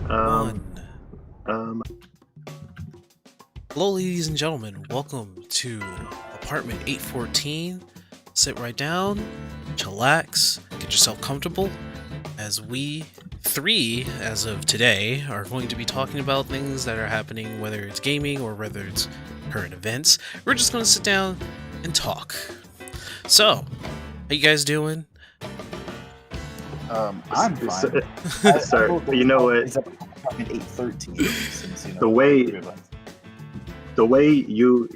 Um, One. um, Hello, ladies and gentlemen. Welcome to apartment 814. Sit right down, chillax, get yourself comfortable, as we three, as of today, are going to be talking about things that are happening, whether it's gaming or whether it's current events. We're just going to sit down and talk. So, how you guys doing? I'm s- fine. sir, wrote you know what? It's apartment 813 since The way three of us. the way you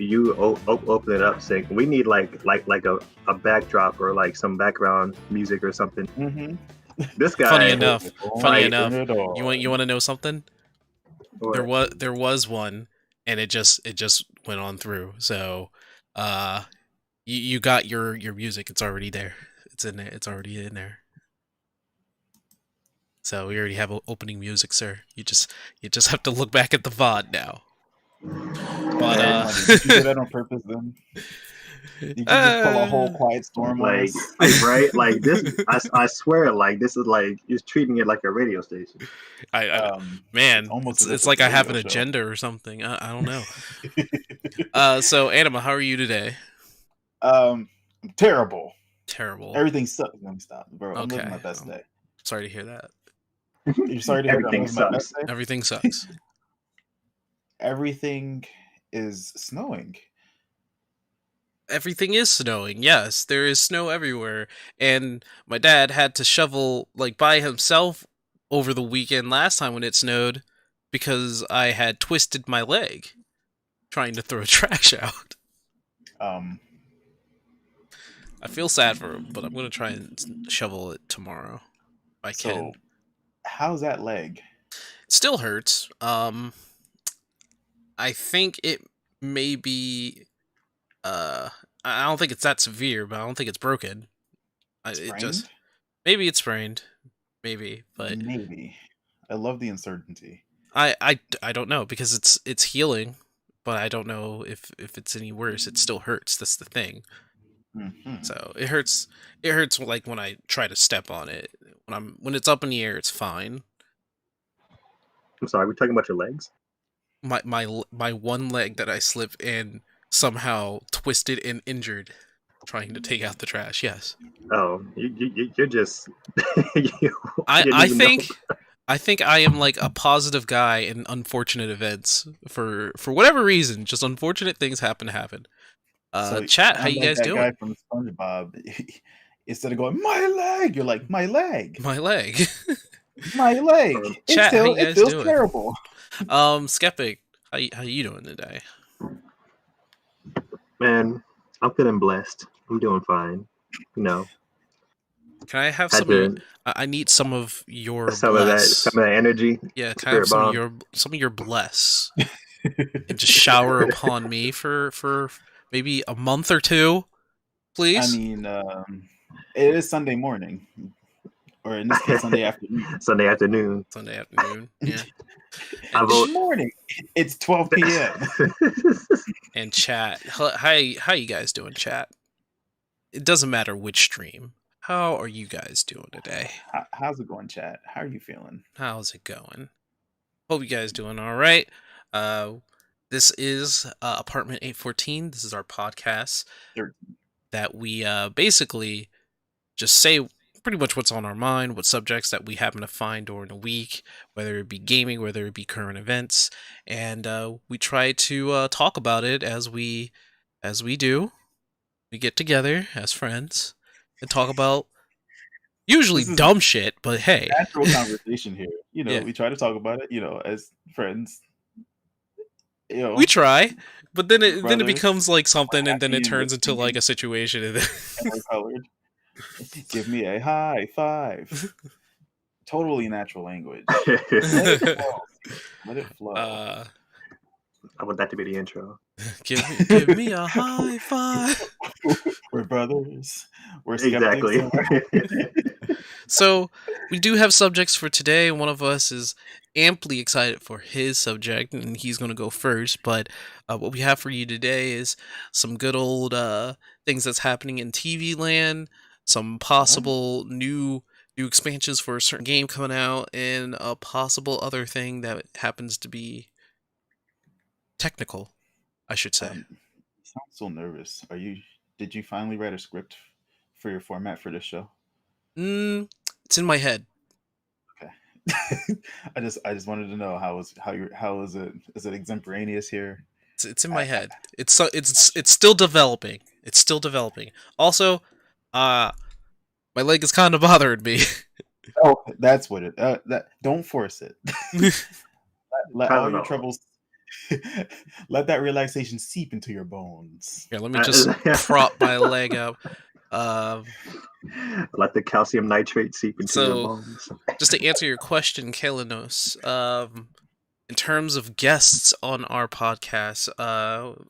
open it up, saying we need like a backdrop or like some background music or something. Mm-hmm. This Funny guy, enough, like, you want to know something? There was one, and it just went on through. So, you got your music. It's already there. It's in there. It's already in there. So we already have opening music, sir. You just have to look back at the VOD now. But Did you do that on purpose then? Did you just pull a whole Quiet Storm on like, us? right, like this. I swear, like this is like you're treating it like a radio station. Man, almost it's like I have an agenda or something. I don't know. So Anima, how are you today? Terrible. Terrible. Everything sucks. Let me stop, bro. I'm Okay. living my best day. Sorry to hear that. You're sorry to hear Everything that. I'm living my sucks. best day? Everything sucks. Everything is snowing. Everything is snowing. Yes, there is snow everywhere. And my dad had to shovel like by himself over the weekend last time when it snowed because I had twisted my leg trying to throw trash out. I feel sad for him, but I'm going to try and shovel it tomorrow if I can. How's that leg? It still hurts. I think it may be I don't think it's that severe, but I don't think it's broken. Maybe it's sprained. Maybe, but maybe. I love the uncertainty. I don't know because it's healing, but I don't know if it's any worse. It still hurts. That's the thing. Mm-hmm. So it hurts. It hurts like when I try to step on it. When it's up in the air, it's fine. I'm sorry, we're talking about your legs. My one leg that I slipped and somehow twisted and injured trying to take out the trash. Yes. Oh, you're just. I think I am like a positive guy in unfortunate events for whatever reason. Just unfortunate things happen. So Chat, how you guys that doing? Guy from SpongeBob, instead of going my leg, you're like my leg, my leg, my leg. Chat, how you guys it feels doing? terrible. Skeptic, how you doing today? Man, I'm feeling blessed. I'm doing fine. You know. Can I have some? I need some of your some bless. of that energy. Yeah, can I have some of your bless? And just shower upon me for maybe a month or two, please. I mean, it is Sunday morning, or in this case, Sunday afternoon. Sunday afternoon. Yeah. Good morning. It's 12 p.m. And chat, how you guys doing, chat? It doesn't matter which stream. How are you guys doing today? How's it going, chat? How are you feeling? How's it going? Hope you guys doing all right. This is apartment 814. This is our podcast that we basically just say pretty much what's on our mind, what subjects that we happen to find during the week, whether it be gaming, whether it be current events, and we try to talk about it as we do. We get together as friends and talk about usually dumb shit, but hey, natural conversation here. We try to talk about it. As friends. We try, but then it becomes like something, and then it turns into like a situation. And then colored. Give me a high five. Totally natural language. Let it flow. I want that to be the intro. Give me a high five. We're brothers. We're exactly. So we do have subjects for today. One of us is amply excited for his subject, and he's going to go first. But what we have for you today is some good old things that's happening in TV land, some possible new new expansions for a certain game coming out, and a possible other thing that happens to be technical, I should say. You sound so nervous. Did you finally write a script for your format for this show? It's in my head. Okay. I just wanted to know how is it extemporaneous here? It's in my head. It's still developing. It's still developing. Also, my leg is kind of bothering me. Oh, that's what it. Don't force it. let all your troubles. Let that relaxation seep into your bones. Yeah, let me just prop my leg up. Let the calcium nitrate seep into your bones. Just to answer your question, Kalinos, in terms of guests on our podcast,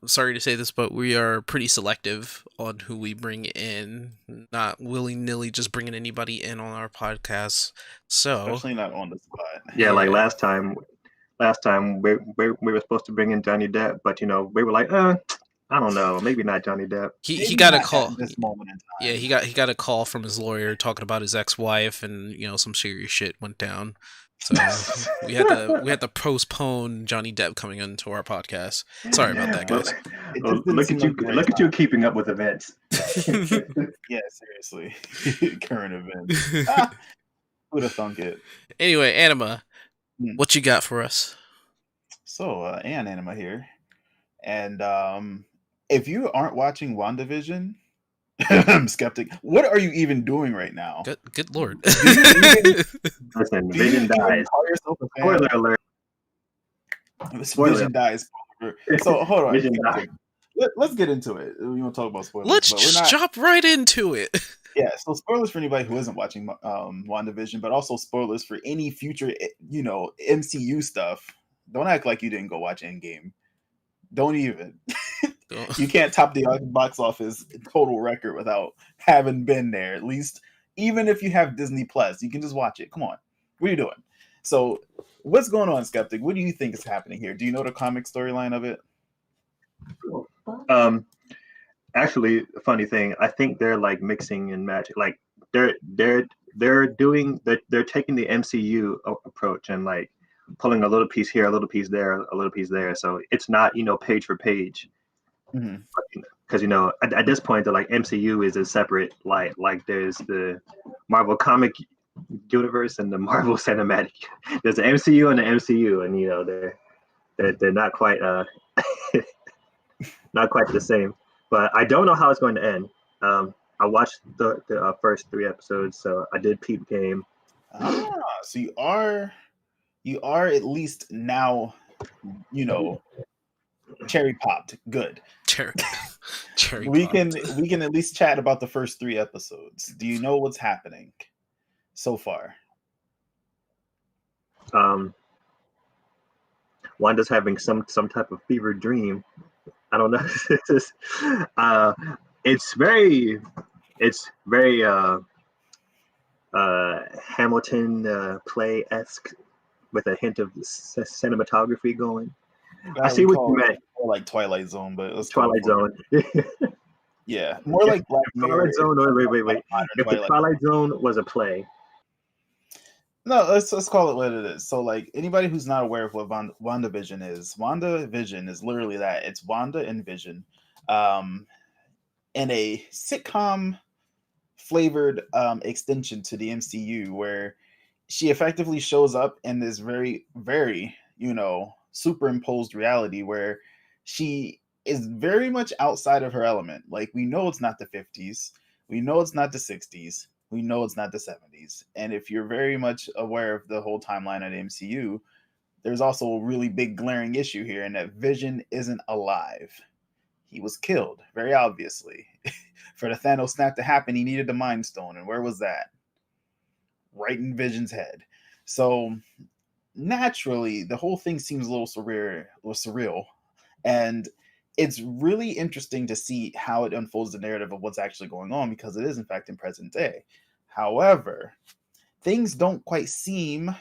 sorry to say this, but we are pretty selective on who we bring in. Not willy-nilly just bringing anybody in on our podcast. So especially not on the spot. Yeah, like last time we were supposed to bring in Johnny Depp, but we were like, I don't know, maybe not Johnny Depp. He got a call. At this moment in time. Yeah, he got a call from his lawyer talking about his ex-wife, and some serious shit went down. So we had to postpone Johnny Depp coming into our podcast. Sorry about that, guys. Look at you keeping up with events. Yeah, seriously. Current events. Who'd have thunk it? Anyway, Anima, what you got for us? So, Anima here. And if you aren't watching WandaVision, I'm skeptic. What are you even doing right now? Good lord. Listen, Vision dies. Spoiler alert. Vision dies. So hold on. Let's get into it. We want to talk about spoilers. Let's just jump right into it. Yeah, so spoilers for anybody who isn't watching WandaVision, but also spoilers for any future, MCU stuff. Don't act like you didn't go watch Endgame. Don't even. You can't top the box office total record without having been there. At least, even if you have Disney Plus, you can just watch it. Come on. What are you doing? So, what's going on, Skeptic? What do you think is happening here? Do you know the comic storyline of it? Actually, funny thing, I think they're like mixing and matching. Like they're taking the MCU approach and like pulling a little piece here, a little piece there, a little piece there. So it's not page for page. Because at this point, the like MCU is a separate like there's the Marvel comic universe and the Marvel cinematic. There's the MCU and the MCU, and they're not quite not quite the same. But I don't know how it's going to end. I watched the first 3 episodes, so I did peep game. So you are at least now, cherry popped. Good. Cherry we can at least chat about the first 3 episodes. Do you know what's happening so far? Wanda's having some type of fever dream. I don't know. It's very Hamilton play-esque with a hint of cinematography going. I see what you meant. More like Twilight Zone, but it's Twilight Zone. Yeah, more like Black Mirror. Twilight Zone. Wait. If the Twilight Zone was a play. No, let's call it what it is. So, like, anybody who's not aware of what WandaVision is literally that. It's Wanda and Vision, in a sitcom flavored extension to the MCU, where she effectively shows up in this very, very, superimposed reality where she is very much outside of her element. Like, we know it's not the 50s, we know it's not the 60s. We know it's not the 70s. And if you're very much aware of the whole timeline of the MCU, there's also a really big glaring issue here in that Vision isn't alive. He was killed, very obviously. For the Thanos snap to happen, he needed the Mind Stone. And where was that? Right in Vision's head. So naturally, the whole thing seems a little surreal. And it's really interesting to see how it unfolds the narrative of what's actually going on, because it is, in fact, in present day. However, things don't quite seem,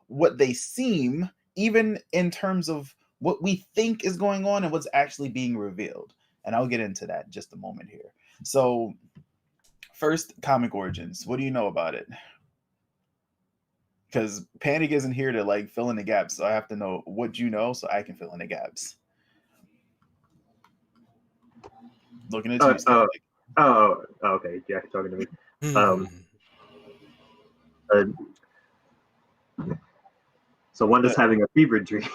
what they seem, even in terms of what we think is going on and what's actually being revealed. And I'll get into that in just a moment here. So First, comic origins. What do you know about it? Because Panic isn't here to like fill in the gaps, so I have to know what you know so I can fill in the gaps. Looking at you, Skeptic. Okay. Yeah, you're talking to me. So Wanda's having a fever dream.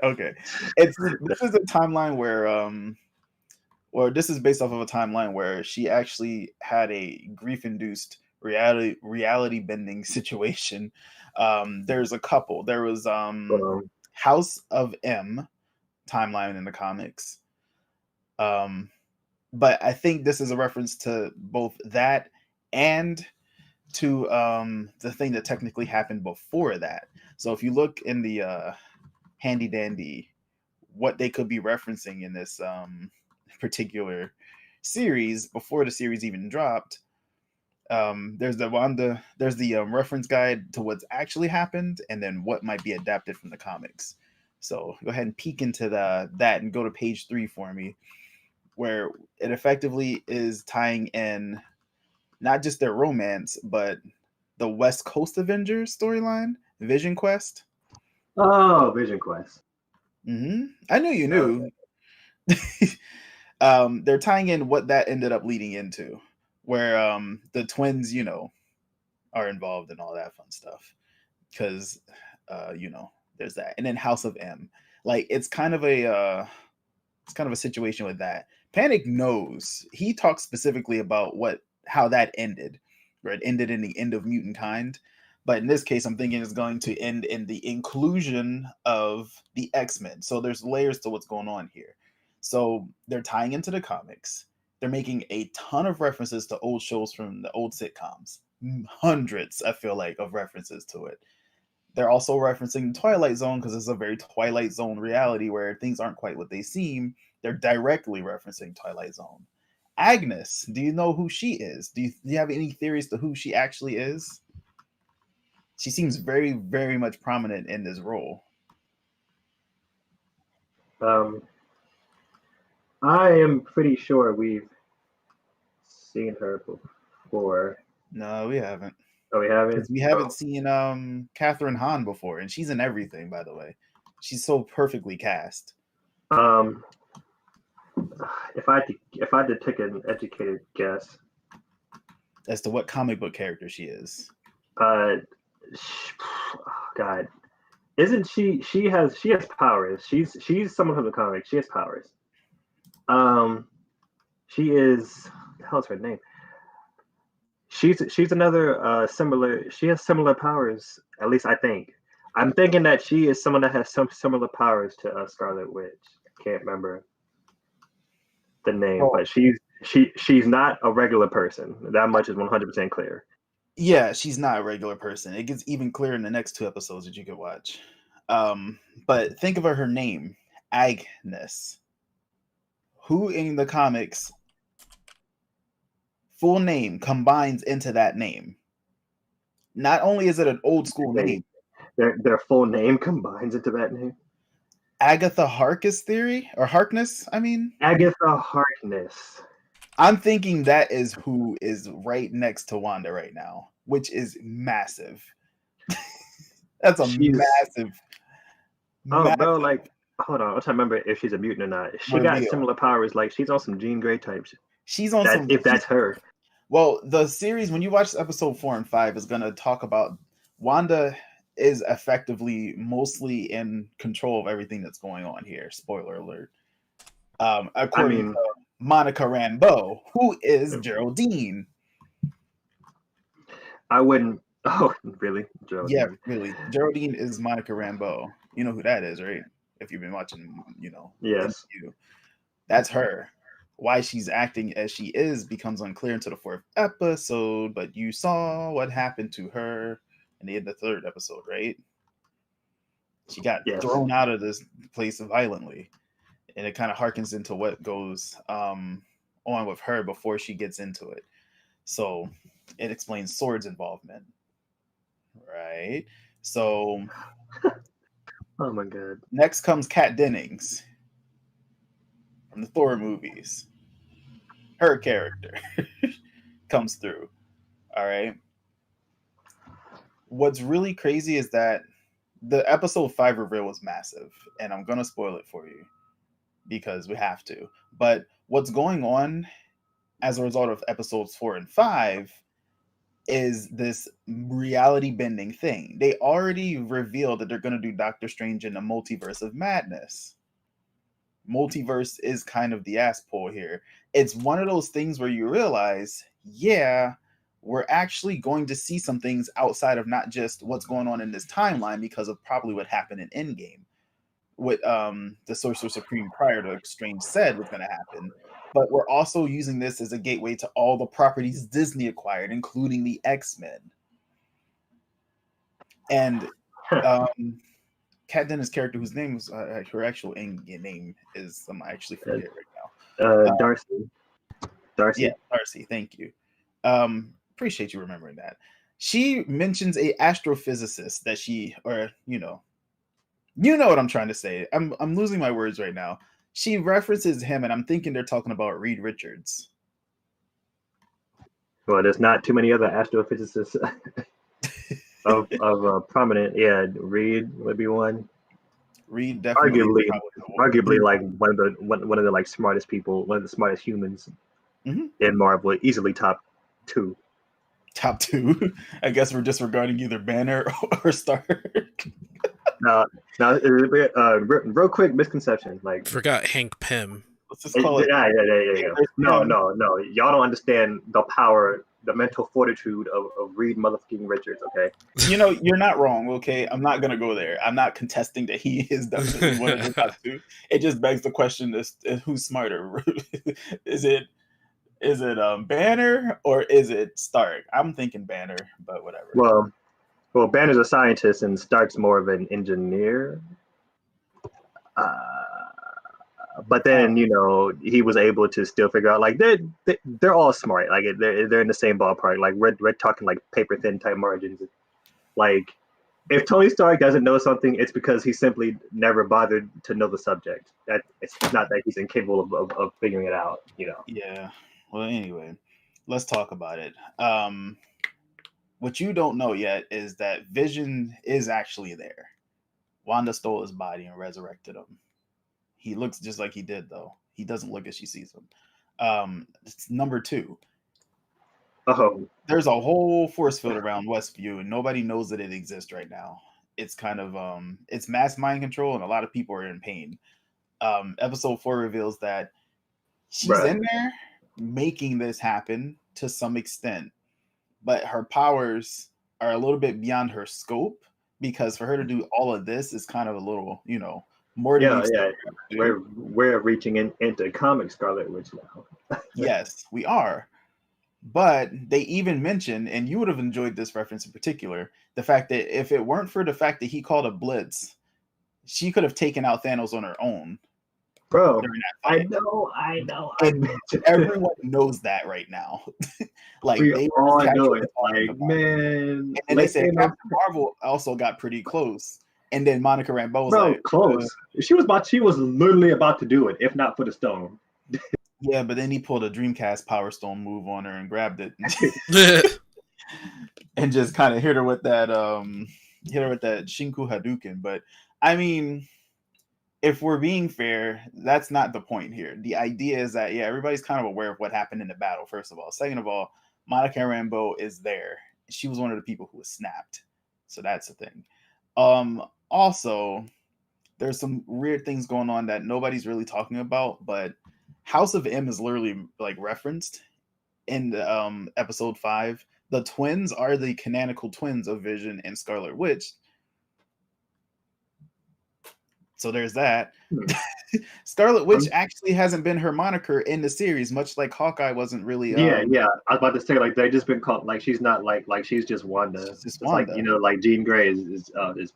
Okay, this is a timeline where this is based off of a timeline where she actually had a grief-induced reality bending situation. There's a couple. There was House of M timeline in the comics. But I think this is a reference to both that and to the thing that technically happened before that. So if you look in the handy dandy, what they could be referencing in this particular series before the series even dropped, there's the reference guide to what's actually happened and then what might be adapted from the comics. So go ahead and peek into that and go to page 3 for me, where it effectively is tying in not just their romance, but the West Coast Avengers storyline, Vision Quest. Oh, Vision Quest. I knew you knew. They're tying in what that ended up leading into, where the twins, are involved in all that fun stuff. Because, there's that, and then House of M. Like it's kind of a situation with that. Panic knows. He talks specifically about how that ended, where it ended in the end of mutant kind. But in this case, I'm thinking it's going to end in the inclusion of the X-Men. So there's layers to what's going on here. So they're tying into the comics. They're making a ton of references to old shows from the old sitcoms. Hundreds, I feel like, of references to it. They're also referencing Twilight Zone because it's a very Twilight Zone reality where things aren't quite what they seem. They're directly referencing Twilight Zone. Agnes, do you know who she is? Do you have any theories to who she actually is? She seems very, very much prominent in this role. I am pretty sure we've seen her before. No, we haven't. Oh, we haven't? We haven't seen Catherine Hahn before, and she's in everything, by the way. She's so perfectly cast. If I had to take an educated guess as to what comic book character she is, God, isn't she? She has powers. She's someone from the comics. She has powers. She is. What the hell's her name? She's another similar. She has similar powers. At least I think. I'm thinking that she is someone that has some similar powers to Scarlet Witch. I can't remember the name, but she's not a regular person. That much is 100% clear. Yeah, she's not a regular person. It gets even clearer in the next 2 episodes that you could watch. But think of her name, Agnes. Who in the comics full name combines into that name? Not only is it an old school name, their full name combines into that name. Agatha Harkness theory, or Harkness, I mean. Agatha Harkness. I'm thinking that is who is right next to Wanda right now, which is massive. That's a massive. Bro, like, hold on. I'm trying to remember if she's a mutant or not. She got similar powers. Like, she's on some Jean Grey types. She's on some. If that's her. Well, the series, when you watch episode 4 and 5, is going to talk about Wanda is effectively mostly in control of everything that's going on here. Spoiler alert. According to Monica Rambeau, who is Geraldine. I wouldn't. Oh, really? Geraldine. Yeah, really. Geraldine is Monica Rambeau. You know who that is, right? If you've been watching, Yes. That's her. Why she's acting as she is becomes unclear until the 4th episode, but you saw what happened to her in the 3rd episode, right? She got thrown out of this place violently, and it kind of harkens into what goes on with her before she gets into it. So it explains Sword's involvement, right? So oh my god. Next comes Kat Dennings from the Thor movies. her character comes through. All right. What's really crazy is that the episode 5 reveal was massive, and I'm gonna spoil it for you because we have to. But what's going on as a result of episodes 4 and 5 is this reality bending thing. They already revealed that they're going to do Doctor Strange in the multiverse of madness. Multiverse is kind of the ass pull here. It's one of those things where you realize, yeah, we're actually going to see some things outside of not just what's going on in this timeline because of probably what happened in Endgame. What the Sorcerer Supreme prior to Strange said was going to happen. But we're also using this as a gateway to all the properties Disney acquired, including the X-Men. And Kat Dennis' character, whose name was her actual name is I actually forget right now. Darcy. Yeah, Darcy. Thank you. Appreciate you remembering that. She mentions a astrophysicist that she, or you know what I'm trying to say. I'm losing my words right now. She references him, and I'm thinking they're talking about Reed Richards. Well, there's not too many other astrophysicists of prominent. Yeah, Reed would be one. Reed definitely, arguably like one of the like smartest people, one of the smartest humans in Marvel, easily top 2. Top 2. I guess we're disregarding either Banner or Stark. Now, real quick misconception. Like, forgot Hank Pym. Let's just call it. Yeah. No. Y'all don't understand the power, the mental fortitude of Reed motherfucking Richards. Okay. You're not wrong. Okay, I'm not gonna go there. I'm not contesting that he is definitely one of the top 2. It just begs the question: is who's smarter? Is it Banner or is it Stark? I'm thinking Banner, but whatever. Well, Banner's a scientist and Stark's more of an engineer. But then he was able to still figure out like they're all smart. Like they're in the same ballpark. Like we're talking like paper thin type margins. Like if Tony Stark doesn't know something, it's because he simply never bothered to know the subject. That it's not that he's incapable of figuring it out. Yeah. Well, anyway, let's talk about it. What you don't know yet is that Vision is actually there. Wanda stole his body and resurrected him. He looks just like he did, though. He doesn't look as she sees him. It's number 2. Oh. There's a whole force field around Westview, and nobody knows that it exists right now. It's kind of it's mass mind control, and a lot of people are in pain. Episode 4 reveals that she's in there making this happen to some extent, but her powers are a little bit beyond her scope, because for her to do all of this is kind of a little, more than we're reaching into comic Scarlet Witch now. Yes, we are. But they even mention, and you would have enjoyed this reference in particular, the fact that if it weren't for the fact that he called a blitz, she could have taken out Thanos on her own. Bro, I know. And everyone knows that right now. Like they all know it. Like, man. And they said Captain Marvel also got pretty close. And then Monica Rambeau was like, close. She was literally about to do it, if not for the stone. Yeah, but then he pulled a Dreamcast Power Stone move on her and grabbed it. And just kind of hit her with that Shinku Hadouken. But I mean, if we're being fair, that's not the point here. The idea is that everybody's kind of aware of what happened in the battle, first of all. Second of all, Monica Rambeau is there. She was one of the people who was snapped. So that's the thing. Also, there's some weird things going on that nobody's really talking about, but House of M is literally like referenced in the, episode 5. The twins are the canonical twins of Vision and Scarlet Witch. So there's that. Scarlet Witch actually hasn't been her moniker in the series, much like Hawkeye wasn't really. Yeah. I was about to say, like, they just been called, like, she's not like she's just Wanda. She's just Wanda. Like, like Jean Grey is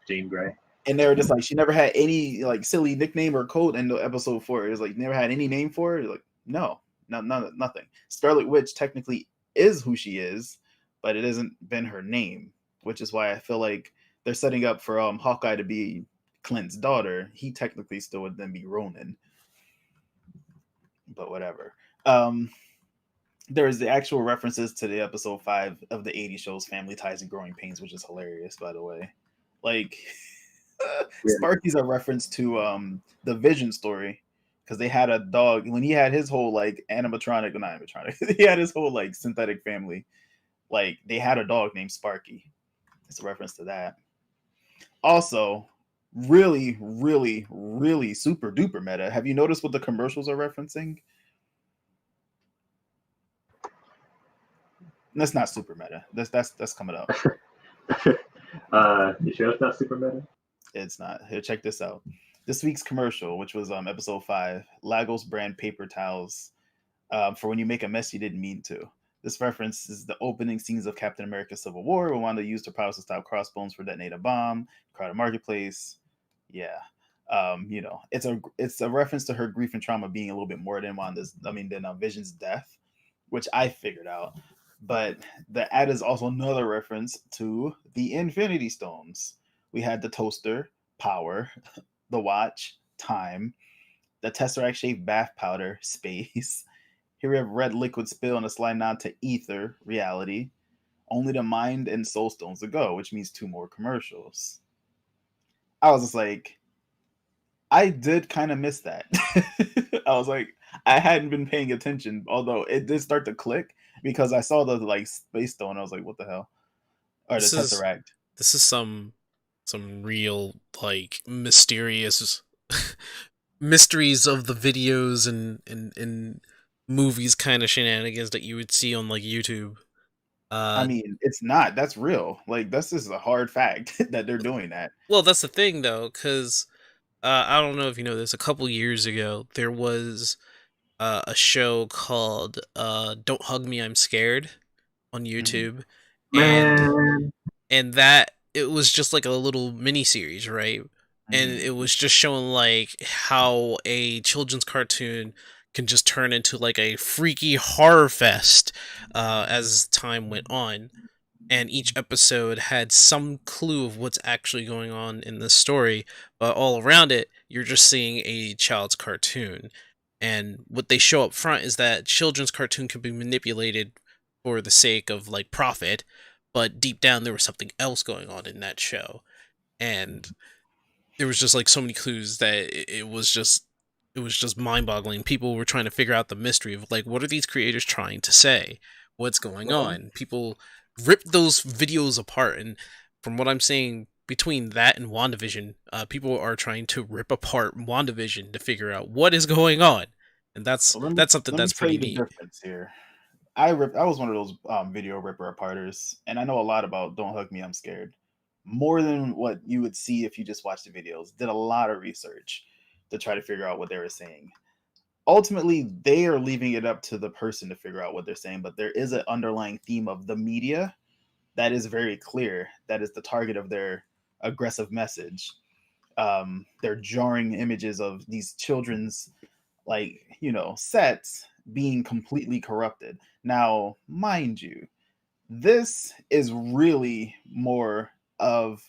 Jean Grey. And they were just like, she never had any like silly nickname or code in the episode 4. It was like, never had any name for her. Like, no, nothing. Scarlet Witch technically is who she is, but it hasn't been her name, which is why I feel like they're setting up for Hawkeye to be Clint's daughter. He technically still would then be Ronin, but whatever. there's the actual references to the episode 5 of the 80 shows Family Ties and Growing Pains, which is hilarious, by the way. Like, Yeah. Sparky's a reference to the Vision story, because they had a dog when he had his whole like animatronic, not animatronic, he had his whole like synthetic family. Like, they had a dog named Sparky. It's a reference to that. Also, really, really, really super duper meta. Have you noticed what the commercials are referencing? That's not super meta. That's coming up. You sure it's not super meta? It's not. Here, check this out. This week's commercial, which was episode 5, Lagos brand paper towels for when you make a mess you didn't mean to. This reference is the opening scenes of Captain America: Civil War, when Wanda used her powers to stop crossbones for detonate a bomb, crowded marketplace. Yeah. It's a reference to her grief and trauma being a little bit more than Vision's death, which I figured out. But the ad is also another reference to the Infinity Stones. We had the toaster, power, the watch, time, the Tesseract shaped bath powder, space. Here we have red liquid spill and a slight nod to ether, reality. Only the mind and soul stones to go, which means 2 more commercials. I was just like, I did kind of miss that. I was like, I hadn't been paying attention, although it did start to click because I saw the like space stone. I was like, what the hell? Or the Tesseract. This is some real like mysterious mysteries of the videos and movies kind of shenanigans that you would see on like YouTube. I mean, it's not. That's real. Like, that's just a hard fact that they're doing that. Well, that's the thing though, because I don't know if you know this. A couple years ago, there was a show called "Don't Hug Me, I'm Scared" on YouTube, and that it was just like a little mini series, right? And it was just showing like how a children's cartoon can just turn into like a freaky horror fest as time went on. And each episode had some clue of what's actually going on in the story, but all around it, you're just seeing a child's cartoon. And what they show up front is that children's cartoon can be manipulated for the sake of like profit, but deep down there was something else going on in that show. And there was just like so many clues that it was just mind-boggling. People were trying to figure out the mystery of like, what are these creators trying to say? What's going on? People ripped those videos apart, and from what I'm saying, between that and WandaVision, people are trying to rip apart WandaVision to figure out what is going on, and that's something that's pretty neat. Difference here. I was one of those video ripper aparters, and I know a lot about Don't Hug Me, I'm Scared. More than what you would see if you just watched the videos. Did a lot of research to try to figure out what they were saying. Ultimately, they are leaving it up to the person to figure out what they're saying, but there is an underlying theme of the media that is very clear. That is the target of their aggressive message. They're jarring images of these children's, sets being completely corrupted. Now, mind you, this is really more of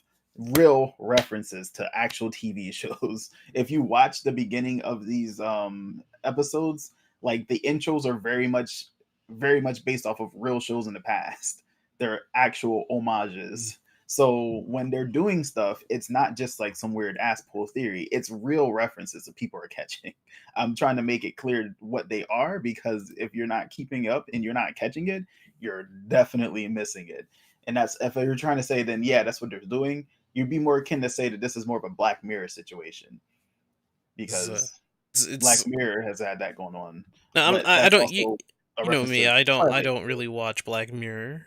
real references to actual TV shows. If you watch the beginning of these episodes, like the intros are very much based off of real shows in the past. They're actual homages. So when they're doing stuff, it's not just like some weird ass pull theory. It's real references that people are catching. I'm trying to make it clear what they are, because if you're not keeping up and you're not catching it, you're definitely missing it. And that's, if you're trying to say, then yeah, that's what they're doing, you'd be more akin to say that this is more of a Black Mirror situation, because Black Mirror has had that going on. No, I don't. You know me. I don't really watch Black Mirror.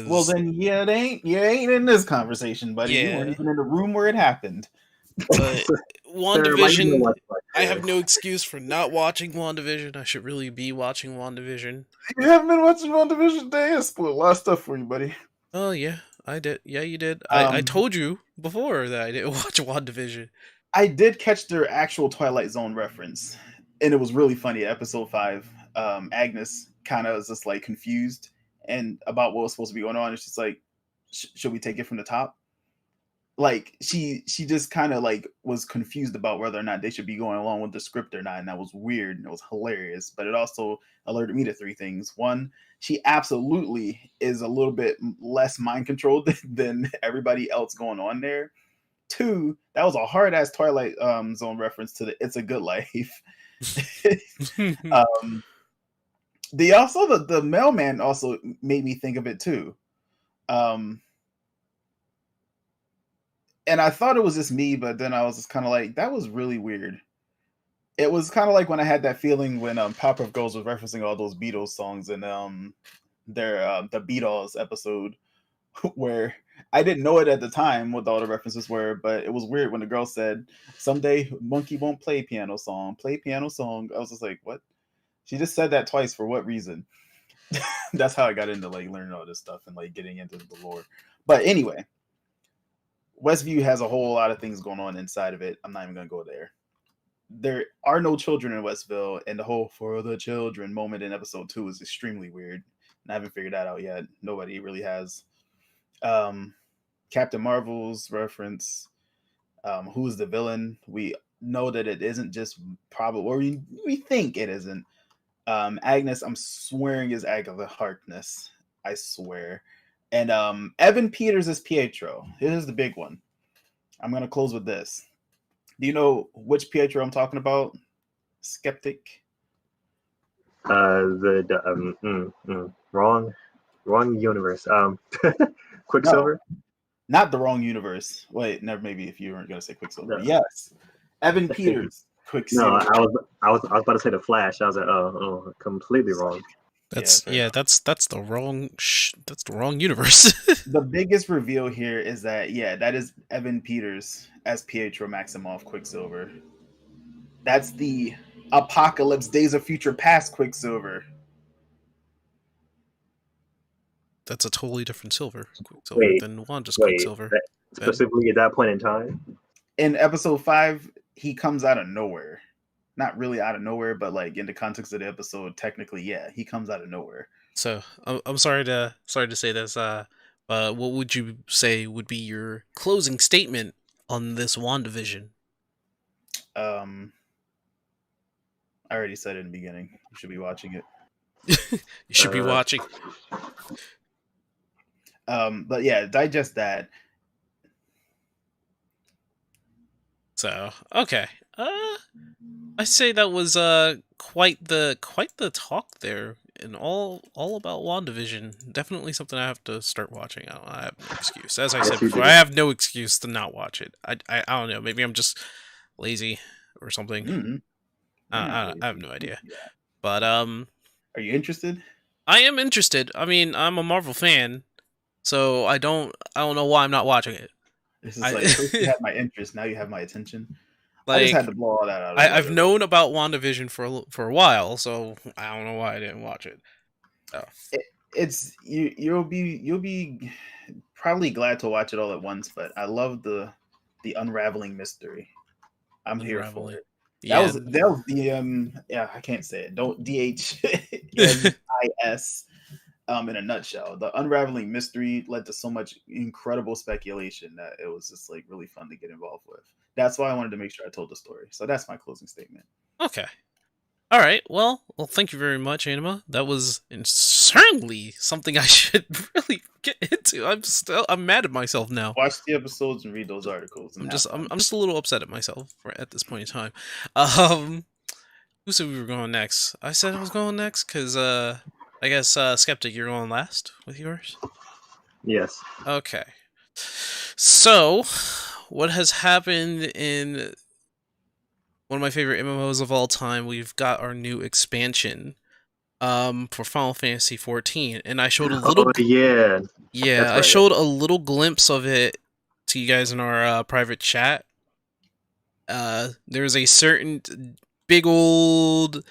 Well, then you ain't in this conversation, buddy. Yeah. You weren't even in the room where it happened. But WandaVision, I have no excuse for not watching WandaVision. I should really be watching WandaVision. You haven't been watching WandaVision today? I spoiled a lot of stuff for you, buddy. Oh, yeah, I did. Yeah, you did. I told you before that I didn't watch WandaVision. I did catch their actual Twilight Zone reference, and it was really funny. Episode 5, Agnes kind of is just like confused and about what was supposed to be going on. It's just like, should we take it from the top? like she just kind of like was confused about whether or not they should be going along with the script or not, and that was weird and it was hilarious. But it also alerted me to three things. One, she absolutely is a little bit less mind controlled than everybody else going on there. Two, that was a hard ass Twilight Zone reference to the It's a Good Life. The mailman also made me think of it too. And I thought it was just me, but then I was just kind of like, that was really weird. It was kind of like when I had that feeling when Powerpuff Girls was referencing all those Beatles songs in their the Beatles episode, where I didn't know it at the time what all the references were, but it was weird when the girl said, "Someday Monkey won't play piano song, play piano song." I was just like, what? She just said that twice for what reason? That's how I got into like learning all this stuff and like getting into the lore. But anyway, Westview has a whole lot of things going on inside of it. I'm not even gonna go there. There are no children in Westville, and the whole "for the children" moment in episode 2 is extremely weird. And I haven't figured that out yet. Nobody really has. Captain Marvel's reference. Who is the villain? We know that it isn't just probably, or we think it isn't. Agnes, I'm swearing, is Agatha Harkness. I swear. And Evan Peters is Pietro. Here's the big one. I'm gonna close with this. Do you know which Pietro I'm talking about? Skeptic. Wrong universe. Quicksilver. No, not the wrong universe. Wait, never. Maybe if you weren't gonna say Quicksilver. No. Yes, Evan Peters. Quicksilver. No, I was about to say the Flash. I was like, oh, completely wrong. That's the wrong universe. The biggest reveal here is that that is Evan Peters as Pietro Maximoff Quicksilver. That's the Apocalypse Days of Future Past Quicksilver. That's a totally different Quicksilver than Wanda's Quicksilver. Specifically at that point in time? In episode 5, he comes out of nowhere. Not really out of nowhere, but like in the context of the episode, technically, he comes out of nowhere. So I'm sorry to say this. What would you say would be your closing statement on this WandaVision? I already said it in the beginning. You should be watching it. You should be watching. But yeah, digest that. So okay, I say that was quite the talk there, and all about WandaVision. Definitely something I have to start watching. I have no excuse. As I said before, I have no excuse to not watch it. I don't know. Maybe I'm just lazy or something. Mm-hmm. I have no idea. But are you interested? I am interested. I mean, I'm a Marvel fan, so I don't know why I'm not watching it. This is like, first you had my interest, now you have my attention. Like, I just had to blow all that out. I've known about WandaVision for a while, so I don't know why I didn't watch it. So. It's you'll be probably glad to watch it all at once, but I love the unraveling mystery. I'm here for it. That was the I can't say it. Don't DHNIS. In a nutshell, the unraveling mystery led to so much incredible speculation that it was just like really fun to get involved with. That's why I wanted to make sure I told the story. So that's my closing statement. Okay. All right. Well, thank you very much, Anima. That was certainly something I should really get into. I'm mad at myself now. Watch the episodes and read those articles. I'm just a little upset at myself at this point in time. Who said we were going next? I said I was going next because I guess Skeptic, you're going last with yours. Yes. Okay. So, what has happened in one of my favorite MMOs of all time? We've got our new expansion for Final Fantasy XIV, and I showed a little. I showed a little glimpse of it to you guys in our private chat. There's a certain big old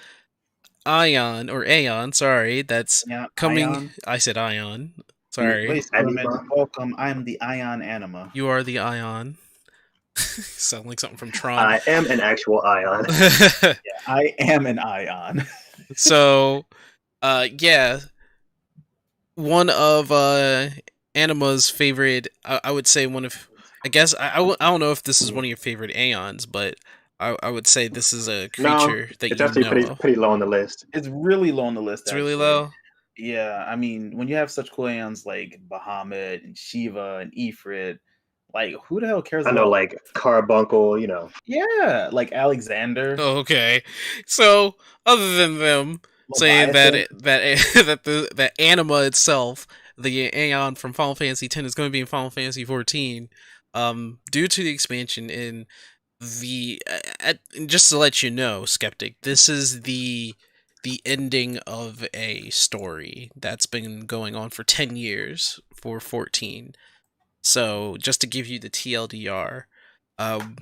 Aeon, sorry, that's coming. Ion? I said Ion. Sorry. Welcome. I'm the Ion Anima. You are the Ion. Sound like something from Tron. I am an actual Ion. I am an Ion. So, one of Anima's favorite, I would say one of I guess I don't know if this is one of your favorite Aeons, but I would say this is a No, creature that it's you actually know of. pretty low on the list. It's really low on the list, It's really actually. low. Yeah, I mean, when you have such cool Aeons like Bahamut and Shiva and Ifrit, like who the hell cares I know, about? like Carbuncle, you know. Yeah, like Alexander, Okay, so other than them saying that Leviathan. that Anima itself, the Aeon from Final Fantasy X, is going to be in Final Fantasy 14, due to the expansion in the just to let you know, Skeptic, this is the ending of a story that's been going on for 10 years for 14. So just to give you the TLDR, um,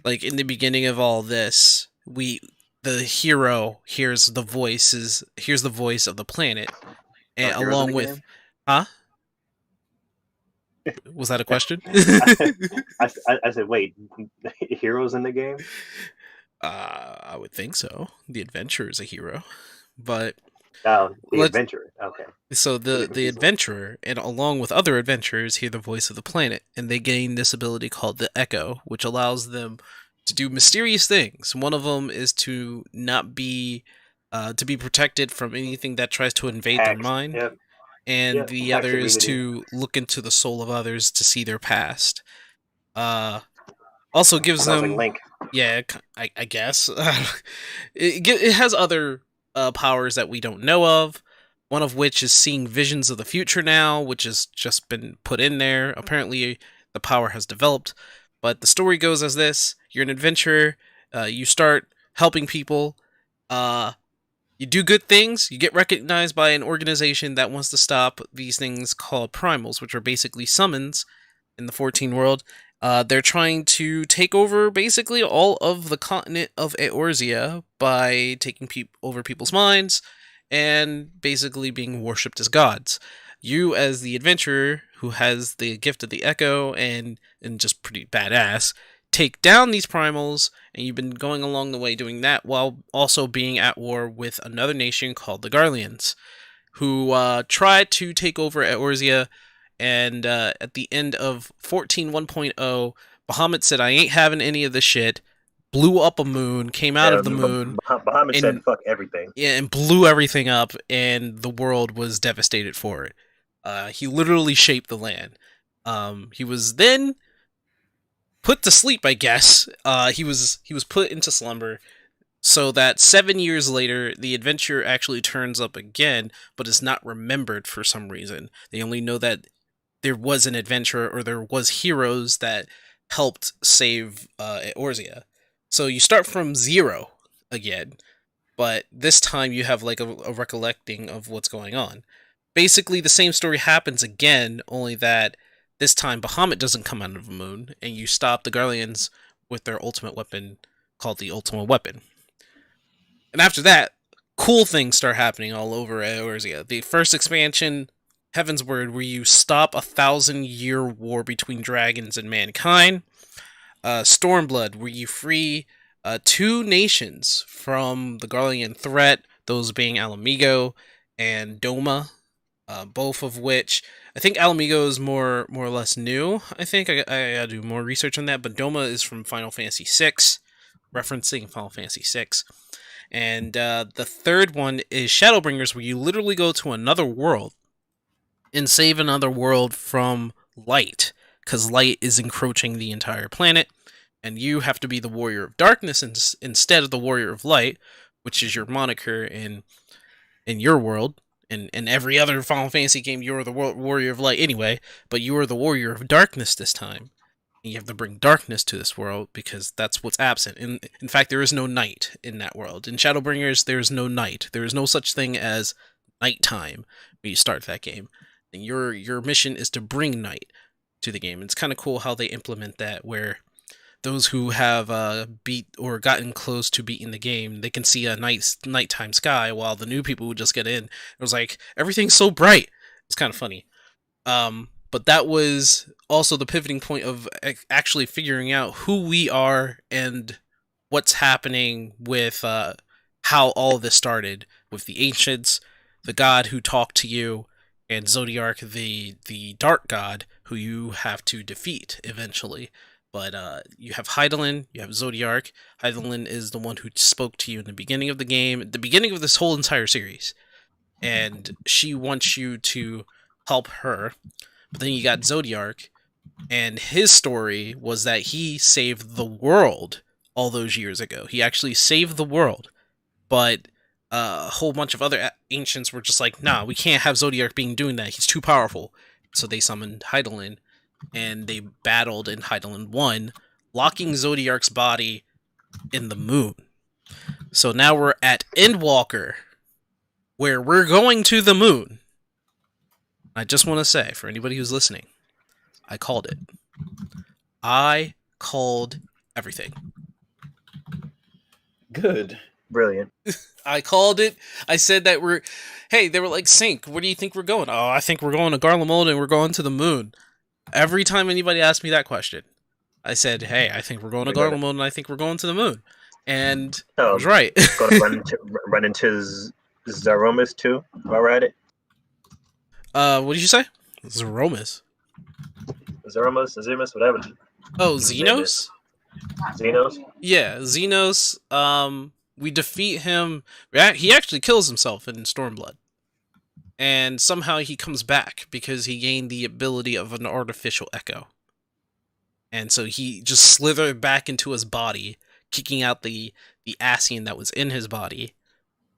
like in the beginning of all this, the hero hears the voice of the planet, and Are heroes in along the with, game? huh? Was that a question? I said, wait, heroes in the game? I would think so. The adventurer is a hero, but Oh, the let's. adventurer. Okay. So I get the confused a little. adventurer, and along with other adventurers, hear the voice of the planet, and they gain this ability called the Echo, which allows them to do mysterious things. One of them is to not be to be protected from anything that tries to invade their Hacks. mind, Yep. and Yep. the Hacks other is immunity. to look into the soul of others to see their past. Uh, Also gives Sounds like them, Link. yeah, I guess it has other powers that we don't know of. One of which is seeing visions of the future now, which has just been put in there. Apparently, the power has developed. But the story goes as this: you're an adventurer. You start helping people. Uh, you do good things. You get recognized by an organization that wants to stop these things called primals, which are basically summons in the 14 world. They're trying to take over basically all of the continent of Eorzea by taking over people's minds and basically being worshipped as gods. You, as the adventurer who has the gift of the Echo and just pretty badass, take down these primals, and you've been going along the way doing that while also being at war with another nation called the Garleans, who tried to take over Eorzea, and at the end of 14 1.0, Bahamut said, I ain't having any of this shit, blew up a moon, came out Yeah, of the moon, Bahamut said, and "Fuck everything." yeah, and blew everything up, and the world was devastated for it. He literally shaped the land. He was then put to sleep, I guess. He was put into slumber, so that 7 years later, the adventure actually turns up again, but is not remembered for some reason. They only know that there was an adventurer or there was heroes that helped save Eorzea. So you start from zero again, but this time you have like a recollecting of what's going on. Basically, the same story happens again, only that this time Bahamut doesn't come out of the moon, and you stop the Garleans with their ultimate weapon called the Ultimate Weapon. And after that, cool things start happening all over Eorzea. The first expansion, Heaven's Word, where you stop a 1,000-year war between dragons and mankind. Stormblood, where you free two nations from the Garlean threat, those being Alamigo and Doma, both of which I think Alamigo is more or less new. I think I gotta do more research on that, but Doma is from Final Fantasy VI, referencing Final Fantasy VI. And the third one is Shadowbringers, where you literally go to another world and save another world from light, because light is encroaching the entire planet, and you have to be the warrior of darkness instead of the warrior of light, which is your moniker in your world. In every other Final Fantasy game, you're the warrior of light anyway, but you are the warrior of darkness this time. And you have to bring darkness to this world because that's what's absent. In fact, there is no night in that world. In Shadowbringers, there is no night. There is no such thing as nighttime when you start that game. And your mission is to bring night to the game. And it's kind of cool how they implement that, where those who have beat or gotten close to beating the game, they can see a nighttime sky, while the new people who just get in, it was like everything's so bright. It's kind of funny. But that was also the pivoting point of actually figuring out who we are and what's happening with how all of this started with the ancients, the god who talked to you, and Zodiark, the dark god, who you have to defeat eventually. But you have Heidelin, you have Zodiark. Heidelin is the one who spoke to you in the beginning of the game, the beginning of this whole entire series. And she wants you to help her. But then you got Zodiark, and his story was that he saved the world all those years ago. He actually saved the world. But a whole bunch of other ancients were just like, nah, we can't have Zodiark doing that. He's too powerful. So they summoned Heidelin, and they battled, and Heidelin won, locking Zodiark's body in the moon. So now we're at Endwalker, where we're going to the moon. I just want to say, for anybody who's listening, I called it. I called everything. Good. Brilliant. I called it. I said that they were like, Sync, where do you think we're going? Oh, I think we're going to Garlemald and we're going to the moon. Every time anybody asked me that question, I said, hey, I think we're going to Garlemald and I think we're going to the moon. And I was right. Going to run into Zeromus too while we're at it. What did you say? Zeromus, whatever. Oh, Xenos? Xenos? Yeah, Xenos. We defeat him. He actually kills himself in Stormblood. And somehow he comes back because he gained the ability of an artificial echo. And so he just slithered back into his body, kicking out the Ascian that was in his body.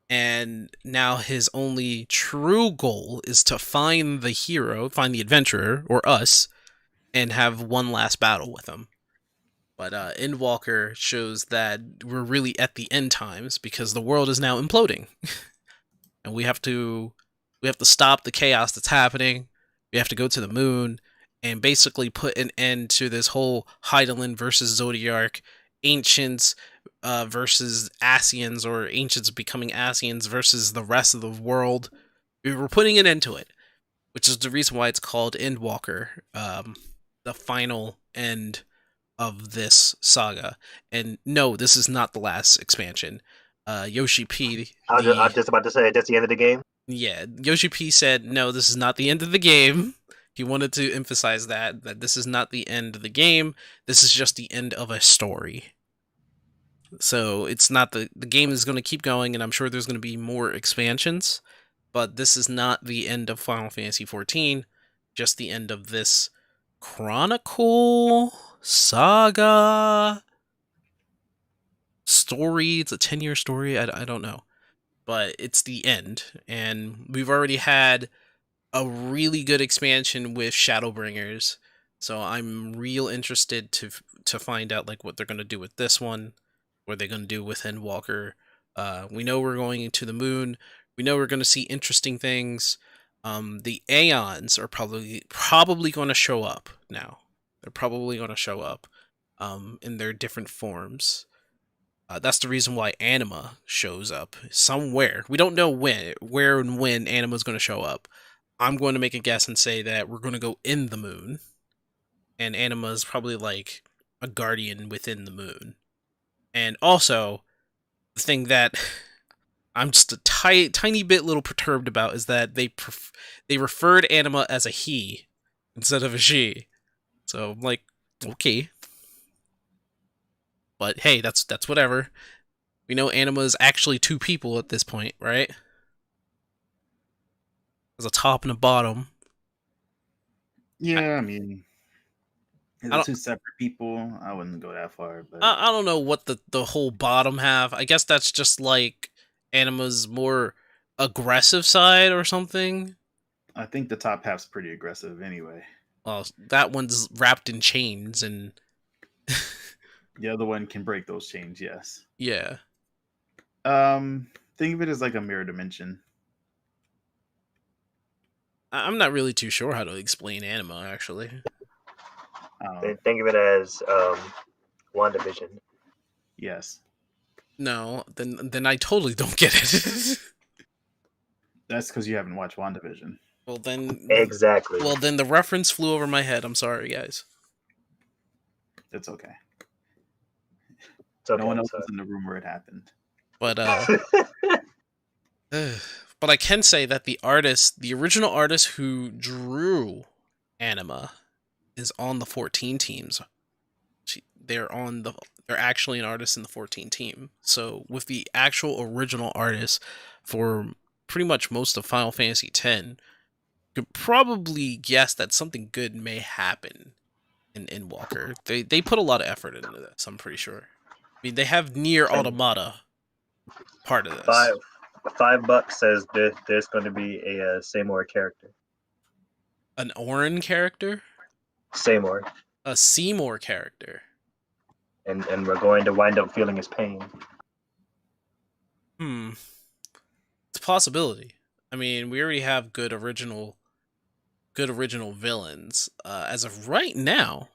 And now his only true goal is to find the hero, find the adventurer, or us, and have one last battle with him. But Endwalker shows that we're really at the end times because the world is now imploding. And we have to stop the chaos that's happening. We have to go to the moon and basically put an end to this whole Heidelin versus Zodiark, ancients versus Ascians, or ancients becoming Ascians versus the rest of the world. We're putting an end to it, which is the reason why it's called Endwalker, the final end of this saga. And no, this is not the last expansion. Yoshi P. I was just about to say, that's the end of the game? Yeah, Yoshi P said, no, this is not the end of the game. He wanted to emphasize that this is not the end of the game. This is just the end of a story. So it's not the game is going to keep going, and I'm sure there's going to be more expansions. But this is not the end of Final Fantasy XIV, just the end of this chronicle, saga, story. It's a 10-year story. I don't know. But it's the end. And we've already had a really good expansion with Shadowbringers. So I'm real interested to find out like what they're going to do with this one. What they're going to do with Endwalker. We know we're going to the moon. We know we're going to see interesting things. The Aeons are probably going to show up now. They're probably going to show up in their different forms. That's the reason why Anima shows up somewhere. We don't know where and when Anima is going to show up. I'm going to make a guess and say that we're going to go in the moon. And Anima is probably like a guardian within the moon. And also, the thing that I'm just a tiny bit little perturbed about is that they referred Anima as a he instead of a she. So I'm like, okay. But hey, that's whatever. We know Anima is actually two people at this point, right? There's a top and a bottom. Yeah, I mean, they're two separate people. I wouldn't go that far, but I don't know what the whole bottom half. I guess that's just like Anima's more aggressive side or something. I think the top half's pretty aggressive anyway. Well, that one's wrapped in chains and the other one can break those chains, yes. Yeah. Think of it as like a mirror dimension. I'm not really too sure how to explain Anima, actually. Think of it as WandaVision. Yes. No, then I totally don't get it. That's because you haven't watched WandaVision. Well, then... Exactly. Well, then the reference flew over my head. I'm sorry, guys. It's okay. Okay, no one else was in the room where it happened. But but I can say that the original artist who drew Anima, is on the 14 teams. They're actually an artist in the 14 team. So with the actual original artist for pretty much most of Final Fantasy X, you could probably guess that something good may happen in Walker. They put a lot of effort into this, I'm pretty sure. I mean, they have Nier Automata part of this. $5 says there's going to be a Seymour character. An Auron character? Seymour. A Seymour character. And we're going to wind up feeling his pain. It's a possibility. I mean, we already have good original villains. As of right now,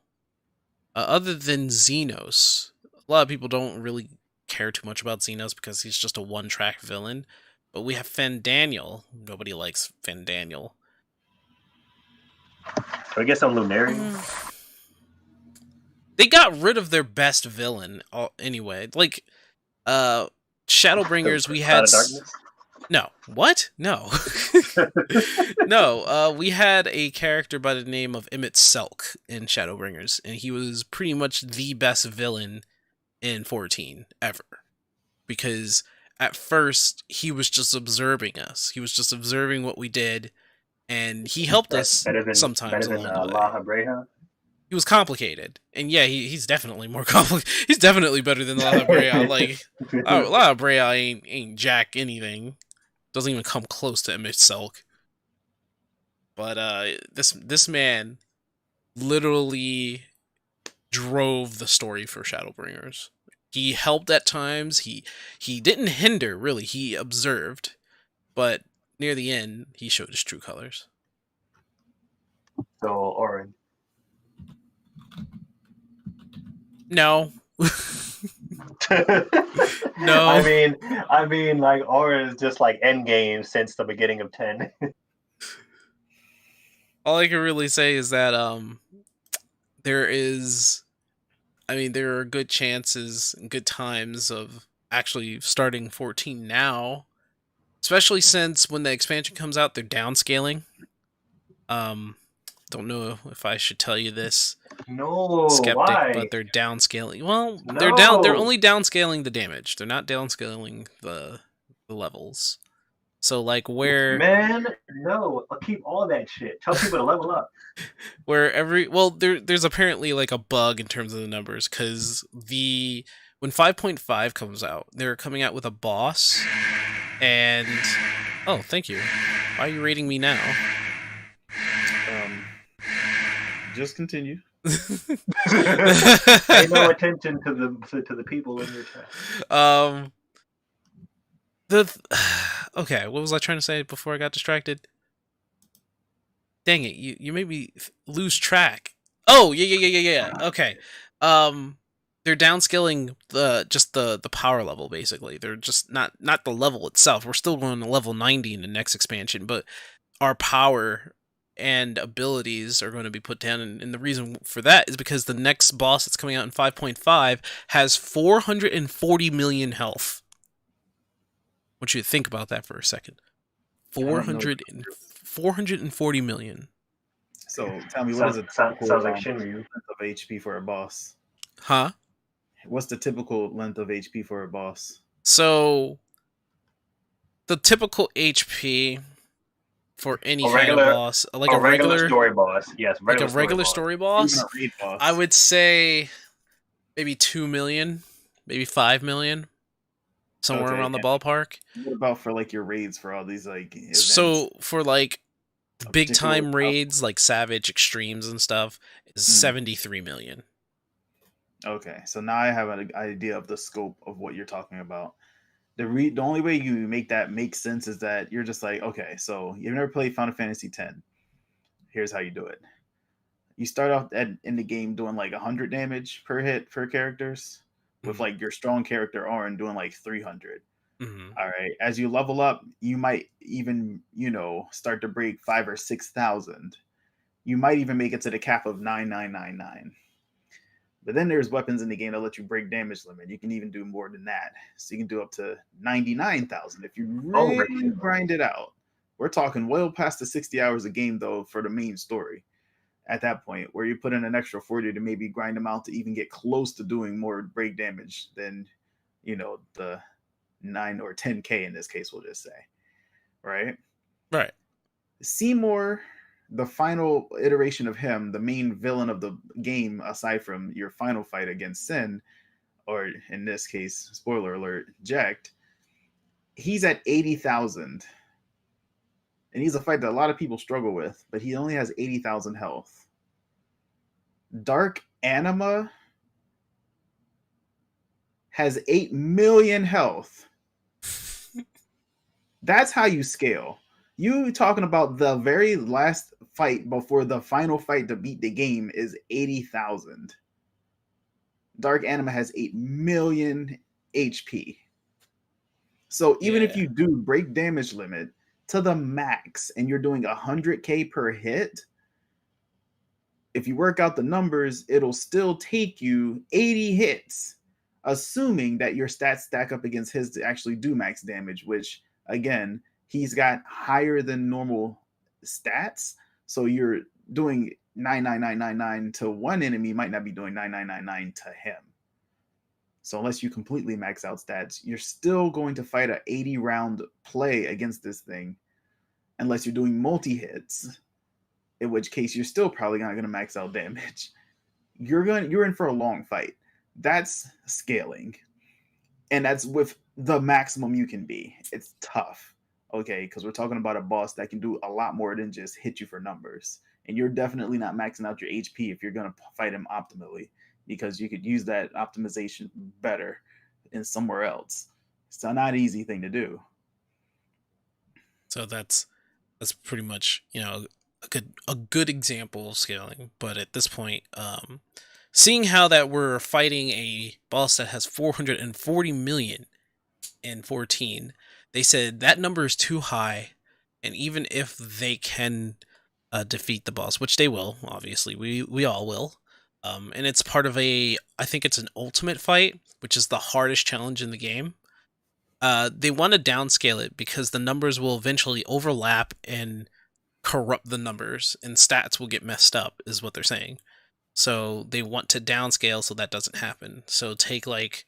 other than Xenos, a lot of people don't really care too much about Xenos because he's just a one-track villain. But we have Fandaniel. Nobody likes Fandaniel. I guess I'm Lunarian. They got rid of their best villain anyway. Like, Shadowbringers, we had... No. What? No. No, we had a character by the name of Emmett Selk in Shadowbringers, and he was pretty much the best villain in 14 ever. Because at first, he was just observing us. He was just observing what we did, and he helped us sometimes along the way. He was complicated, and yeah, he's definitely more complicated. He's definitely better than La Brea. Like, La Brea ain't jack anything. Doesn't even come close to Emmett Selk. But this man literally drove the story for Shadowbringers. He helped at times. He didn't hinder, really. He observed, but near the end, he showed his true colors. So, Auron. No. No. I mean, like, Auron is just like endgame since the beginning of 10. All I can really say is that there are good chances and good times of actually starting 14 now, especially since when the expansion comes out, they're downscaling. Don't know if I should tell you this. No, skeptic, why? But they're downscaling. Well, No. They're only downscaling the damage. They're not downscaling the levels. So like where man, no, I'll keep all that shit. Tell people to level up. There's apparently like a bug in terms of the numbers because when 5.5 comes out, they're coming out with a boss, and oh, thank you. Why are you rating me now? Just continue. Pay no attention to the people in your chat. Okay, what was I trying to say before I got distracted? Dang it, you made me lose track. Oh, yeah. Okay. They're downscaling the power level, basically. They're just not the level itself. We're still going to level 90 in the next expansion, but our power and abilities are going to be put down, and the reason for that is because the next boss that's coming out in 5.5 has 440 million health. I want you to think about that for a second. 440 million. So tell me, what is it? Sounds like Shinryu. Length of HP for a boss? Huh? What's the typical length of HP for a boss? So the typical HP for any kind of boss, like a regular story boss, yes, like a regular story boss, I would say maybe 2 million, maybe 5 million, somewhere around the ballpark. What about for like your raids for all these like events? So for like the big time raids like Savage Extremes and stuff is 73 million. Okay, so now I have an idea of the scope of what you're talking about. The only way you make that make sense is that you're just like, okay, so you've never played Final Fantasy X. Here's how you do it. You start off in the game doing like 100 damage per hit for characters, with like your strong character Auron doing like 300. Mm-hmm. All right. As you level up, you might even, start to break 5,000 or 6,000. You might even make it to the cap of 9,999. But then there's weapons in the game that let you break damage limit. You can even do more than that. So you can do up to 99,000 if you really grind it out. We're talking well past the 60 hours a game, though, for the main story. at that point, where you put in an extra 40 to maybe grind them out to even get close to doing more break damage than, the 9 or 10k in this case, we'll just say. Right? Right. Seymour, the final iteration of him, the main villain of the game, aside from your final fight against Sin, or in this case, spoiler alert, Jacked, he's at 80,000. And he's a fight that a lot of people struggle with, but he only has 80,000 health. Dark Anima has 8 million health. That's how you scale. You talking about the very last fight before the final fight to beat the game is 80,000. Dark Anima has 8 million HP. So even if you do break damage limit to the max and you're doing 100k per hit, if you work out the numbers, it'll still take you 80 hits, assuming that your stats stack up against his to actually do max damage, which, again, he's got higher than normal stats. So you're doing 99999 to one enemy, might not be doing 9999 to him. So unless you completely max out stats, you're still going to fight a 80 round play against this thing, unless you're doing multi-hits, in which case you're still probably not going to max out damage. You're in for a long fight. That's scaling. And that's with the maximum you can be. It's tough, okay? Because we're talking about a boss that can do a lot more than just hit you for numbers. And you're definitely not maxing out your HP if you're going to fight him optimally, because you could use that optimization better in somewhere else. It's not an easy thing to do. So that's pretty much, a good example of scaling. But at this point, seeing how that we're fighting a boss that has 440 million in 14, they said that number is too high, and even if they can defeat the boss, which they will, obviously, we all will, and it's part of I think it's an ultimate fight, which is the hardest challenge in the game. They want to downscale it because the numbers will eventually overlap and corrupt the numbers, and stats will get messed up, is what they're saying. So they want to downscale so that doesn't happen. So take like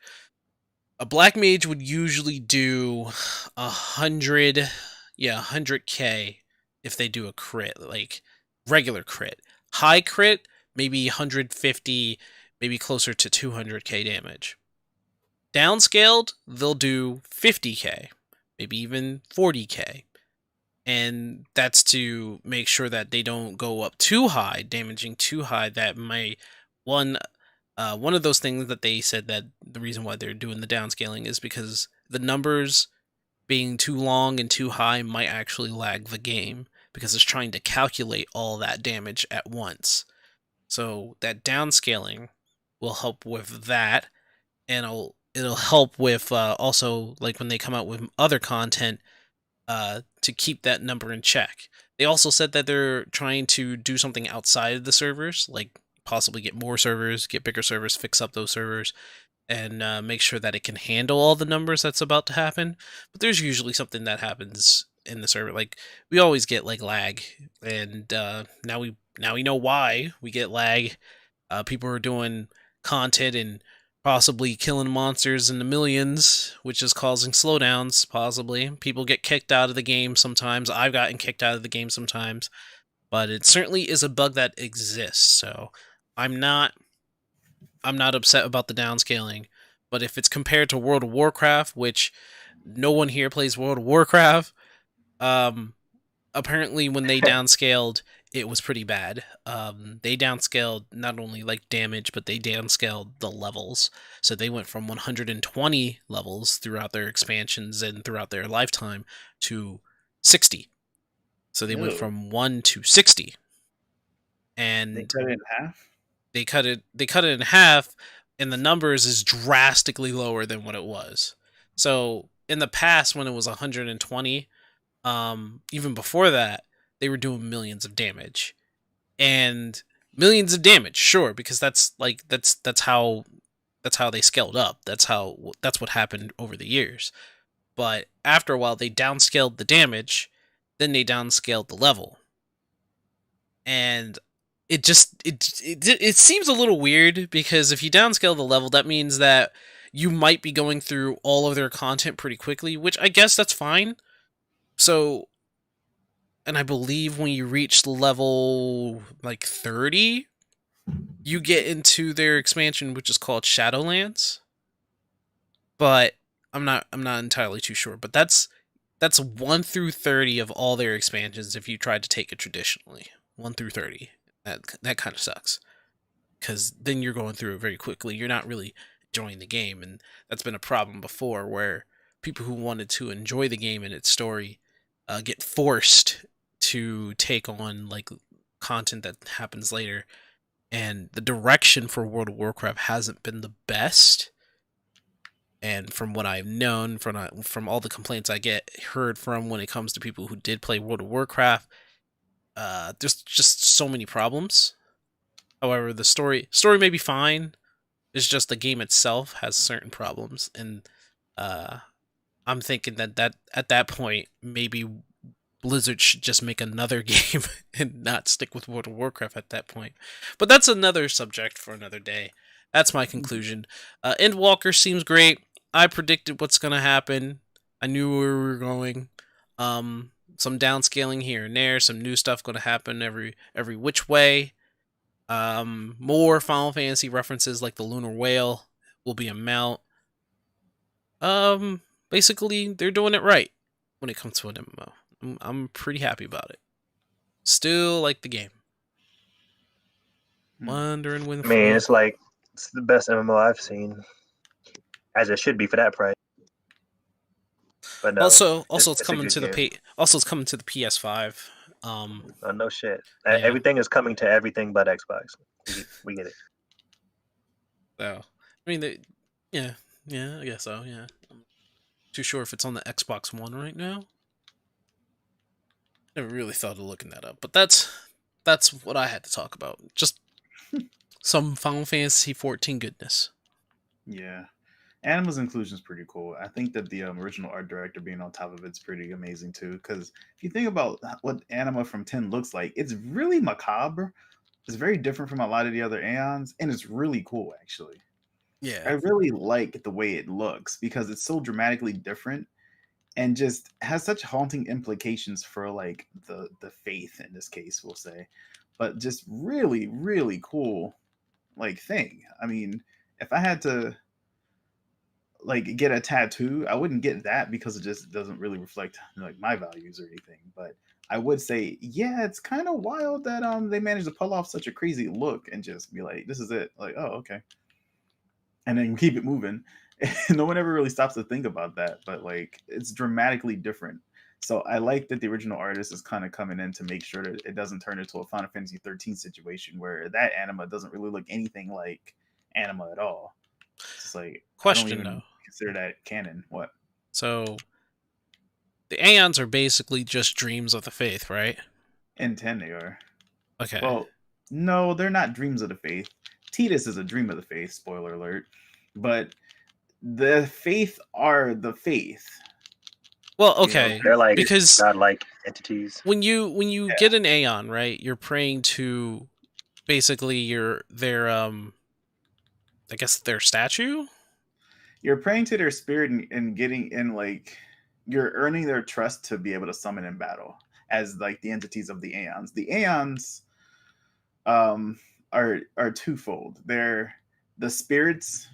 a black mage would usually do 100k if they do a crit, like regular crit. High crit, maybe 150, maybe closer to 200k damage. Downscaled, they'll do 50k, maybe even 40k. And that's to make sure that they don't go up too high, damaging too high. That might one of those things that they said that the reason why they're doing the downscaling is because the numbers being too long and too high might actually lag the game, because it's trying to calculate all that damage at once. So that downscaling will help with that, and it'll help with also, like, when they come out with other content, to keep that number in check. They also said that they're trying to do something outside of the servers, like possibly get more servers, get bigger servers, fix up those servers, and make sure that it can handle all the numbers that's about to happen. But there's usually something that happens in the server. Like, we always get like lag, and now we know why we get lag. People are doing content and possibly killing monsters in the millions, which is causing slowdowns, possibly. People get kicked out of the game sometimes. I've gotten kicked out of the game sometimes. But it certainly is a bug that exists, so I'm not upset about the downscaling. But if it's compared to World of Warcraft, which no one here plays World of Warcraft, apparently when they downscaled, it was pretty bad. They downscaled not only like damage, but they downscaled the levels. So they went from 120 levels throughout their expansions and throughout their lifetime to 60. So they went from 1 to 60. And they cut it in half? They cut it in half, and the numbers is drastically lower than what it was. So in the past, when it was 120, even before that, they were doing millions of damage. And millions of damage, sure, because that's how they scaled up. That's what happened over the years. But after a while, they downscaled the damage, then they downscaled the level. And it seems a little weird, because if you downscale the level, that means that you might be going through all of their content pretty quickly, which I guess that's fine. So, and I believe when you reach level like 30, you get into their expansion, which is called Shadowlands. But I'm not entirely too sure. But that's 1 through 30 of all their expansions if you tried to take it traditionally. 1 through 30. That kind of sucks, because then you're going through it very quickly. You're not really enjoying the game, and that's been a problem before, where people who wanted to enjoy the game and its story get forced to take on like content that happens later, and the direction for World of Warcraft hasn't been the best. And from what I've known, from all the complaints I heard from when it comes to people who did play World of Warcraft, there's just so many problems. However, the story may be fine. It's just the game itself has certain problems, and I'm thinking that at that point, maybe Blizzard should just make another game and not stick with World of Warcraft at that point. But that's another subject for another day. That's my conclusion. Endwalker seems great. I predicted what's going to happen. I knew where we were going. Some downscaling here and there. Some new stuff going to happen every which way. More Final Fantasy references like the Lunar Whale will be a mount. Basically, they're doing it right when it comes to an MMO. I'm pretty happy about it. Still like the game. Wondering when. I mean, it's the best MMO I've seen, as it should be for that price. But no, also it's coming to the it's coming to the PS5. No shit. Yeah. Everything is coming to everything but Xbox. We get it. So, I mean, yeah, I guess so. Yeah, I'm too sure if it's on the Xbox One right now. Never really thought of looking that up, but that's what I had to talk about. Just some Final Fantasy 14 goodness. Yeah, Anima's inclusion is pretty cool. I think that the original art director being on top of it's pretty amazing too. Because if you think about what Anima from 10 looks like, it's really macabre. It's very different from a lot of the other Aeons, and it's really cool actually. Yeah, I really like the way it looks because it's so dramatically different and just has such haunting implications for like the faith in this case, we'll say. But just really, really cool like thing. I mean, if I had to like get a tattoo, I wouldn't get that because it just doesn't really reflect like my values or anything. But I would say, yeah, it's kind of wild that they managed to pull off such a crazy look and just be like, this is it. Like, oh, okay. And then keep it moving. No one ever really stops to think about that, but like it's dramatically different. So I like that the original artist is kind of coming in to make sure that it doesn't turn into a Final Fantasy 13 situation where that anima doesn't really look anything like anima at all. It's like question I don't even though. Consider that canon. What? So the Aeons are basically just dreams of the faith, right? In 10 they are. Okay. Well, no, they're not dreams of the faith. Tidus is a dream of the faith, spoiler alert. But the faith are the faith. Well, okay, they're like because godlike entities. When you get an Aeon, right, you're praying to basically their I guess their statue. You're praying to their spirit and getting in like you're earning their trust to be able to summon in battle as like the entities of the Aeons. The Aeons are twofold. They're the spirits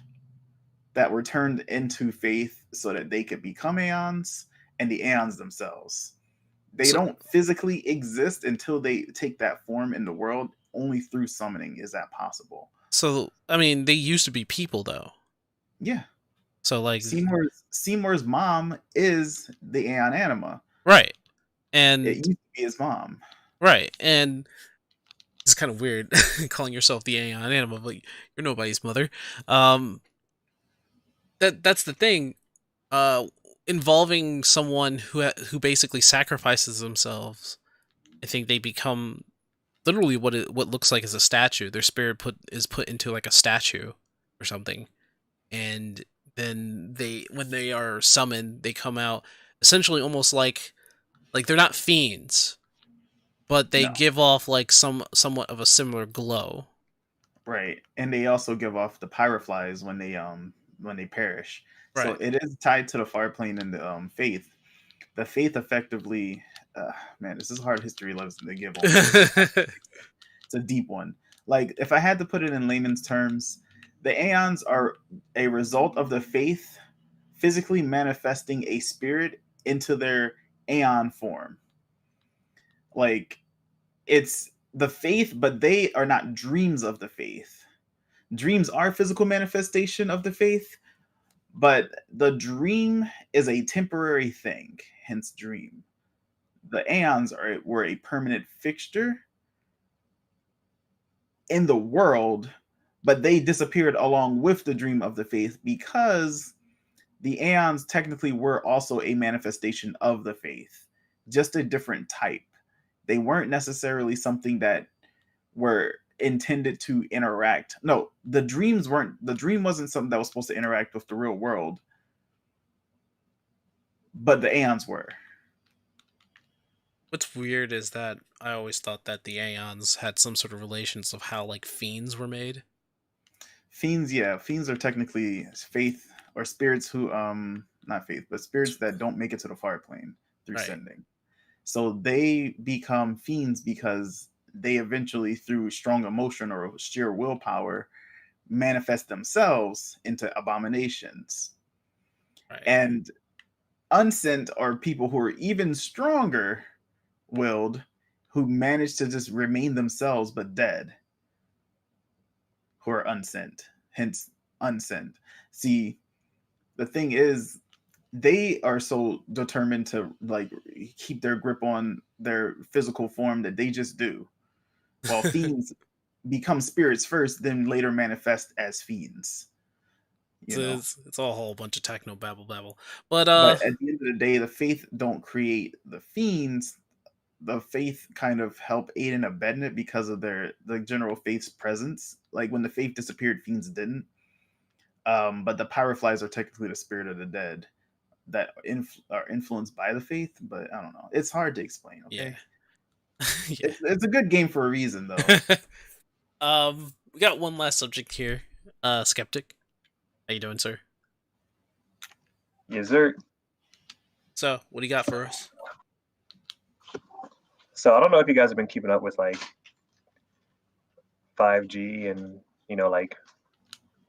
that were turned into faith so that they could become Aeons, and the Aeons themselves. They don't physically exist until they take that form in the world. Only through summoning is that possible. So, I mean, they used to be people, though. Yeah. So, like, Seymour's mom is the Aeon Anima. Right. And it used to be his mom. Right. And it's kind of weird calling yourself the Aeon Anima, but you're nobody's mother. That's the thing. Involving someone who basically sacrifices themselves, I think they become literally what looks like is a statue. Their spirit is put into like a statue or something, and then when they are summoned, they come out essentially almost like they're not fiends, but they No. give off like somewhat of a similar glow. Right, and they also give off the pyroflies when they perish. So Right. it is tied to the fire plane and the faith. The faith effectively, man, this is a hard history lesson to give on this. It's a deep one. Like if I had to put it in layman's terms, the aeons are a result of the faith physically manifesting a spirit into their aeon form. Like it's the faith, but they are not dreams of the faith. Dreams are physical manifestation of the faith, but the dream is a temporary thing, hence dream. The aeons were a permanent fixture in the world, but they disappeared along with the dream of the faith because the aeons technically were also a manifestation of the faith, just a different type. They weren't necessarily something that were intended to interact. No, the dream wasn't something that was supposed to interact with the real world, but the aeons were. What's weird is that I always thought that the Aeons had some sort of relations of how like fiends were made. Fiends, yeah, fiends are technically faith or spirits who not faith, but spirits that don't make it to the fire plane through Right. sending. So they become fiends because they eventually, through strong emotion or sheer willpower, manifest themselves into abominations. Right. And unsent are people who are even stronger willed, who manage to just remain themselves but dead, who are unsent, hence unsent. See, the thing is, they are so determined to like keep their grip on their physical form that they just do. While fiends become spirits first, then later manifest as fiends. You know. It's all a whole bunch of techno babble. But But at the end of the day, the faith don't create the fiends. The faith kind of help aid and abet it because of the general faith's presence. Like when the faith disappeared, fiends didn't. But the pyroflies are technically the spirit of the dead that are influenced by the faith. But I don't know. It's hard to explain. Okay. yeah. Yeah. It's a good game for a reason, though. We got one last subject here. Skeptic. How you doing, sir? Yes, sir. So, what do you got for us? So I don't know if you guys have been keeping up with like 5G and like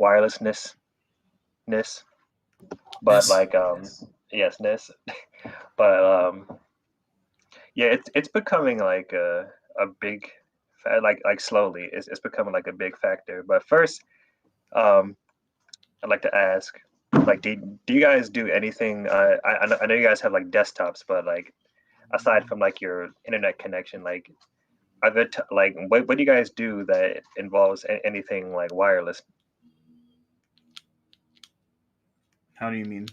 wirelessness, but Yes. like yesness, but yeah, it's becoming like a big like slowly it's becoming like a big factor. But first, I'd like to ask, like, do you guys do anything? I know you guys have like desktops, but like aside from like your internet connection, like are there like what do you guys do that involves anything like wireless? How do you mean?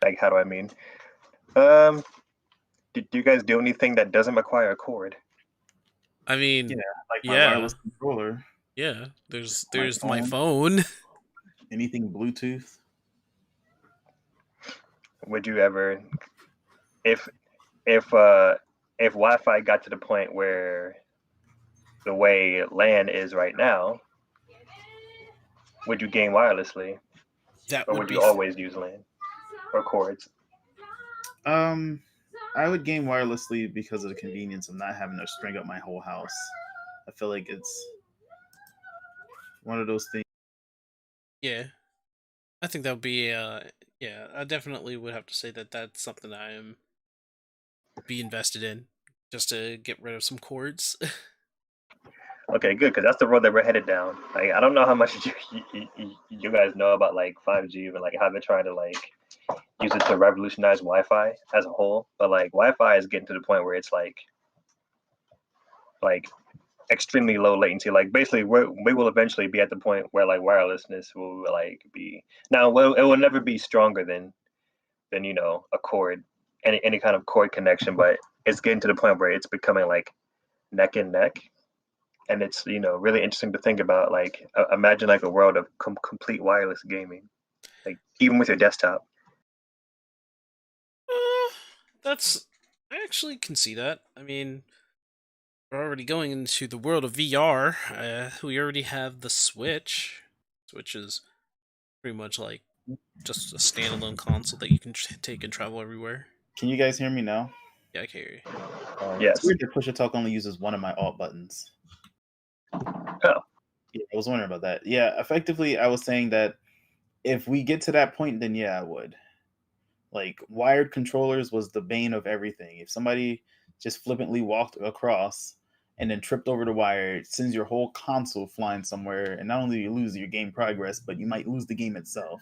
Like, how do I mean? Um, do you guys do anything that doesn't require a cord? I mean, Yeah, like my yeah. wireless controller. Yeah, there's My my phone. Anything Bluetooth. Would you ever, if if Wi-Fi got to the point where the way LAN is right now, would you game wirelessly, That or would would be you always use LAN or cords? I would game wirelessly because of the convenience of not having to string up my whole house. I feel like it's one of those things. yeah. I think that would be yeah, I definitely would have to say that that's something I am be invested in just to get rid of some cords. Okay, good, because that's the road that we're headed down. Like, I don't know how much you guys know about like 5G and like how they're trying to like use it to revolutionize Wi-Fi as a whole, but like Wi-Fi is getting to the point where it's like extremely low latency. Like basically, we will eventually be at the point where like wirelessness will like be now. Well, it will never be stronger than a cord, any kind of cord connection, but it's getting to the point where it's becoming like neck and neck. And it's really interesting to think about. Like imagine like a world of complete wireless gaming, like even with your desktop. I actually can see that. I mean, we're already going into the world of VR. We already have the Switch. Switch is pretty much like just a standalone console that you can take and travel everywhere. Can you guys hear me now? Yeah, I can hear you. It's weird that Push to Talk only uses one of my alt buttons. Oh. Yeah, I was wondering about that. Yeah, effectively, I was saying that if we get to that point, then yeah, I would. Like, wired controllers was the bane of everything. If somebody just flippantly walked across and then tripped over the wire, it sends your whole console flying somewhere, and not only do you lose your game progress, but you might lose the game itself.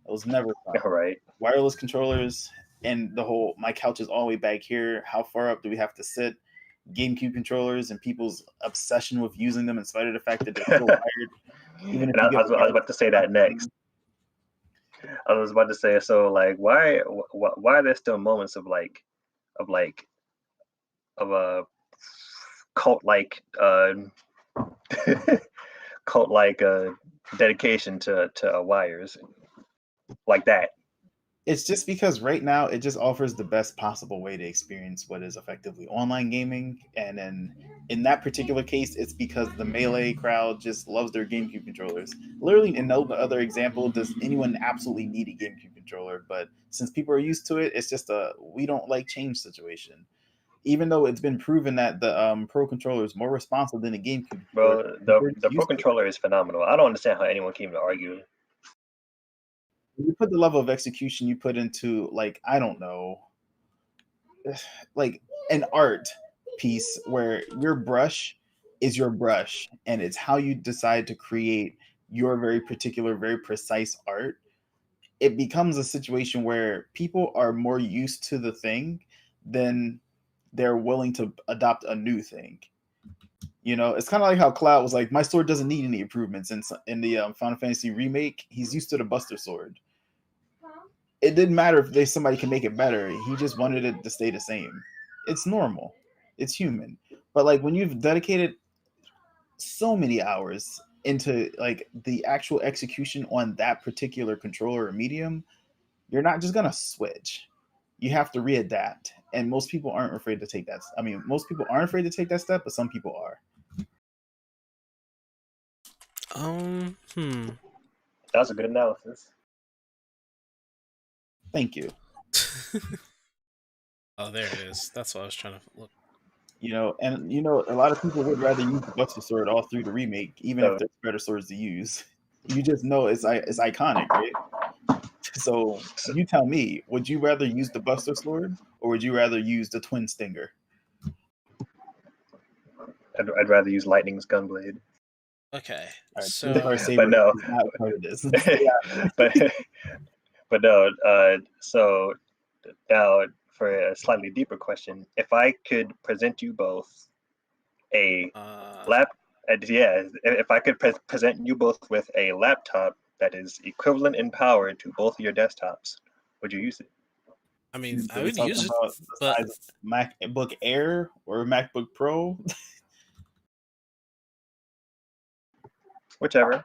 It was never fun. Right. Wireless controllers and the whole, my couch is all the way back here. How far up do we have to sit? GameCube controllers and people's obsession with using them in spite of the fact that they're still wired. Even if I was about to say that next. I was about to say, so like, why are there still moments of a cult like dedication to wires like that? It's just because right now it just offers the best possible way to experience what is effectively online gaming. And then in that particular case, it's because the Melee crowd just loves their GameCube controllers. Literally, in no other example does anyone absolutely need a GameCube controller. But since people are used to it, it's just a we don't like change situation. Even though it's been proven that the Pro controller is more responsive than a GameCube controller. Bro, the Pro controller is phenomenal. I don't understand how anyone came to argue. You put the level of execution you put into, like, I don't know, like an art piece where your brush is your brush and it's how you decide to create your very particular, very precise art. It becomes a situation where people are more used to the thing than they're willing to adopt a new thing. You know, it's kind of like how Cloud was like, my sword doesn't need any improvements. In the Final Fantasy remake, he's used to the Buster Sword. It didn't matter if somebody can make it better. He just wanted it to stay the same. It's normal. It's human. But like when you've dedicated so many hours into like the actual execution on that particular controller or medium, you're not just gonna switch. You have to readapt. And most people aren't afraid to take that. I mean, most people aren't afraid to take that step, but some people are. That was a good analysis. Thank you. Oh, there it is. That's what I was trying to look. You know, and you know, a lot of people would rather use the Buster Sword all through the remake, even if there's better swords to use. You just know it's iconic, right? So you tell me, would you rather use the Buster Sword or would you rather use the Twin Stinger? I'd rather use Lightning's Gunblade. Okay, right, so but no, not part of this. Yeah. but no. So now for a slightly deeper question, if I could present you both a if I could present you both with a laptop that is equivalent in power to both of your desktops, would you use it? I mean, I would use it, but MacBook Air or MacBook Pro. Whichever.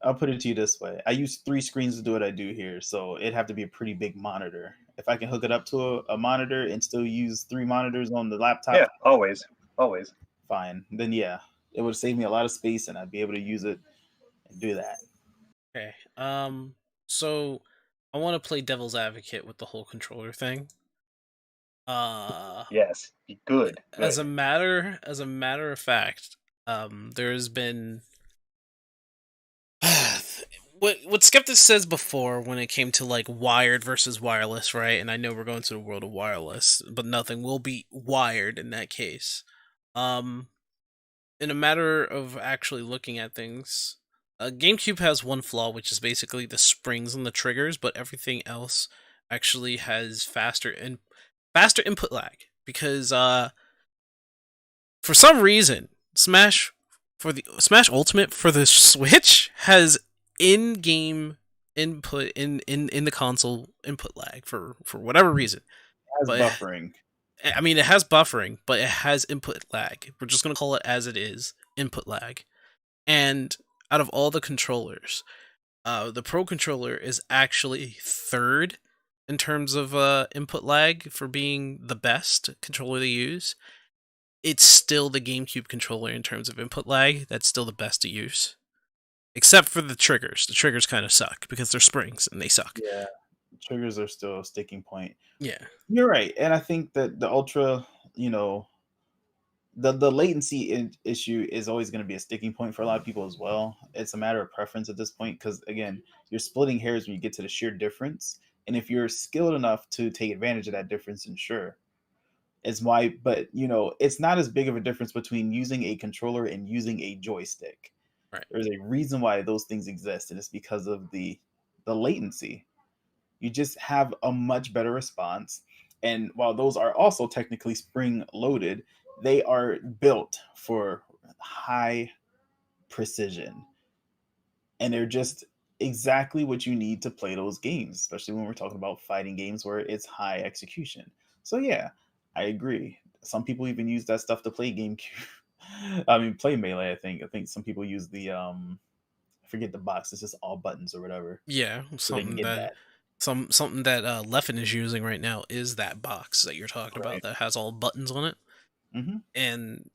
I'll put it to you this way. I use 3 screens to do what I do here, so it'd have to be a pretty big monitor. If I can hook it up to a monitor and still use 3 monitors on the laptop. Yeah, always. Fine. Then yeah, it would save me a lot of space and I'd be able to use it and do that. Okay. So I want to play devil's advocate with the whole controller thing. Yes, good. As a matter of fact, there's been what Skeptic says before when it came to like wired versus wireless, right? And I know we're going to the world of wireless, but nothing will be wired in that case. In a matter of actually looking at things, GameCube has one flaw, which is basically the springs and the triggers, but everything else actually has faster input lag because for some reason Smash Ultimate for the Switch has in-game input in the console input lag for whatever reason. It has buffering. I mean, it has buffering, but it has input lag. We're just going to call it as it is, input lag. And out of all the controllers, the Pro controller is actually third in terms of input lag for being the best controller to use. It's still the GameCube controller in terms of input lag. That's still the best to use. Except for the triggers. The triggers kind of suck because they're springs and they suck. Yeah, triggers are still a sticking point. Yeah. You're right. And I think that the Ultra, the latency issue is always going to be a sticking point for a lot of people as well. It's a matter of preference at this point because, again, you're splitting hairs when you get to the sheer difference. And if you're skilled enough to take advantage of that difference, then sure. It's why, but it's not as big of a difference between using a controller and using a joystick. Right. There's a reason why those things exist, and it's because of the latency. You just have a much better response. And while those are also technically spring loaded, they are built for high precision. And they're just exactly what you need to play those games, especially when we're talking about fighting games where it's high execution. So yeah, I agree. Some people even use that stuff to play GameCube. I mean, play Melee. I think some people use the I forget the box. It's just all buttons or whatever. Yeah, something that Leffen is using right now is that box that you're talking about that has all buttons on it. Mm-hmm. And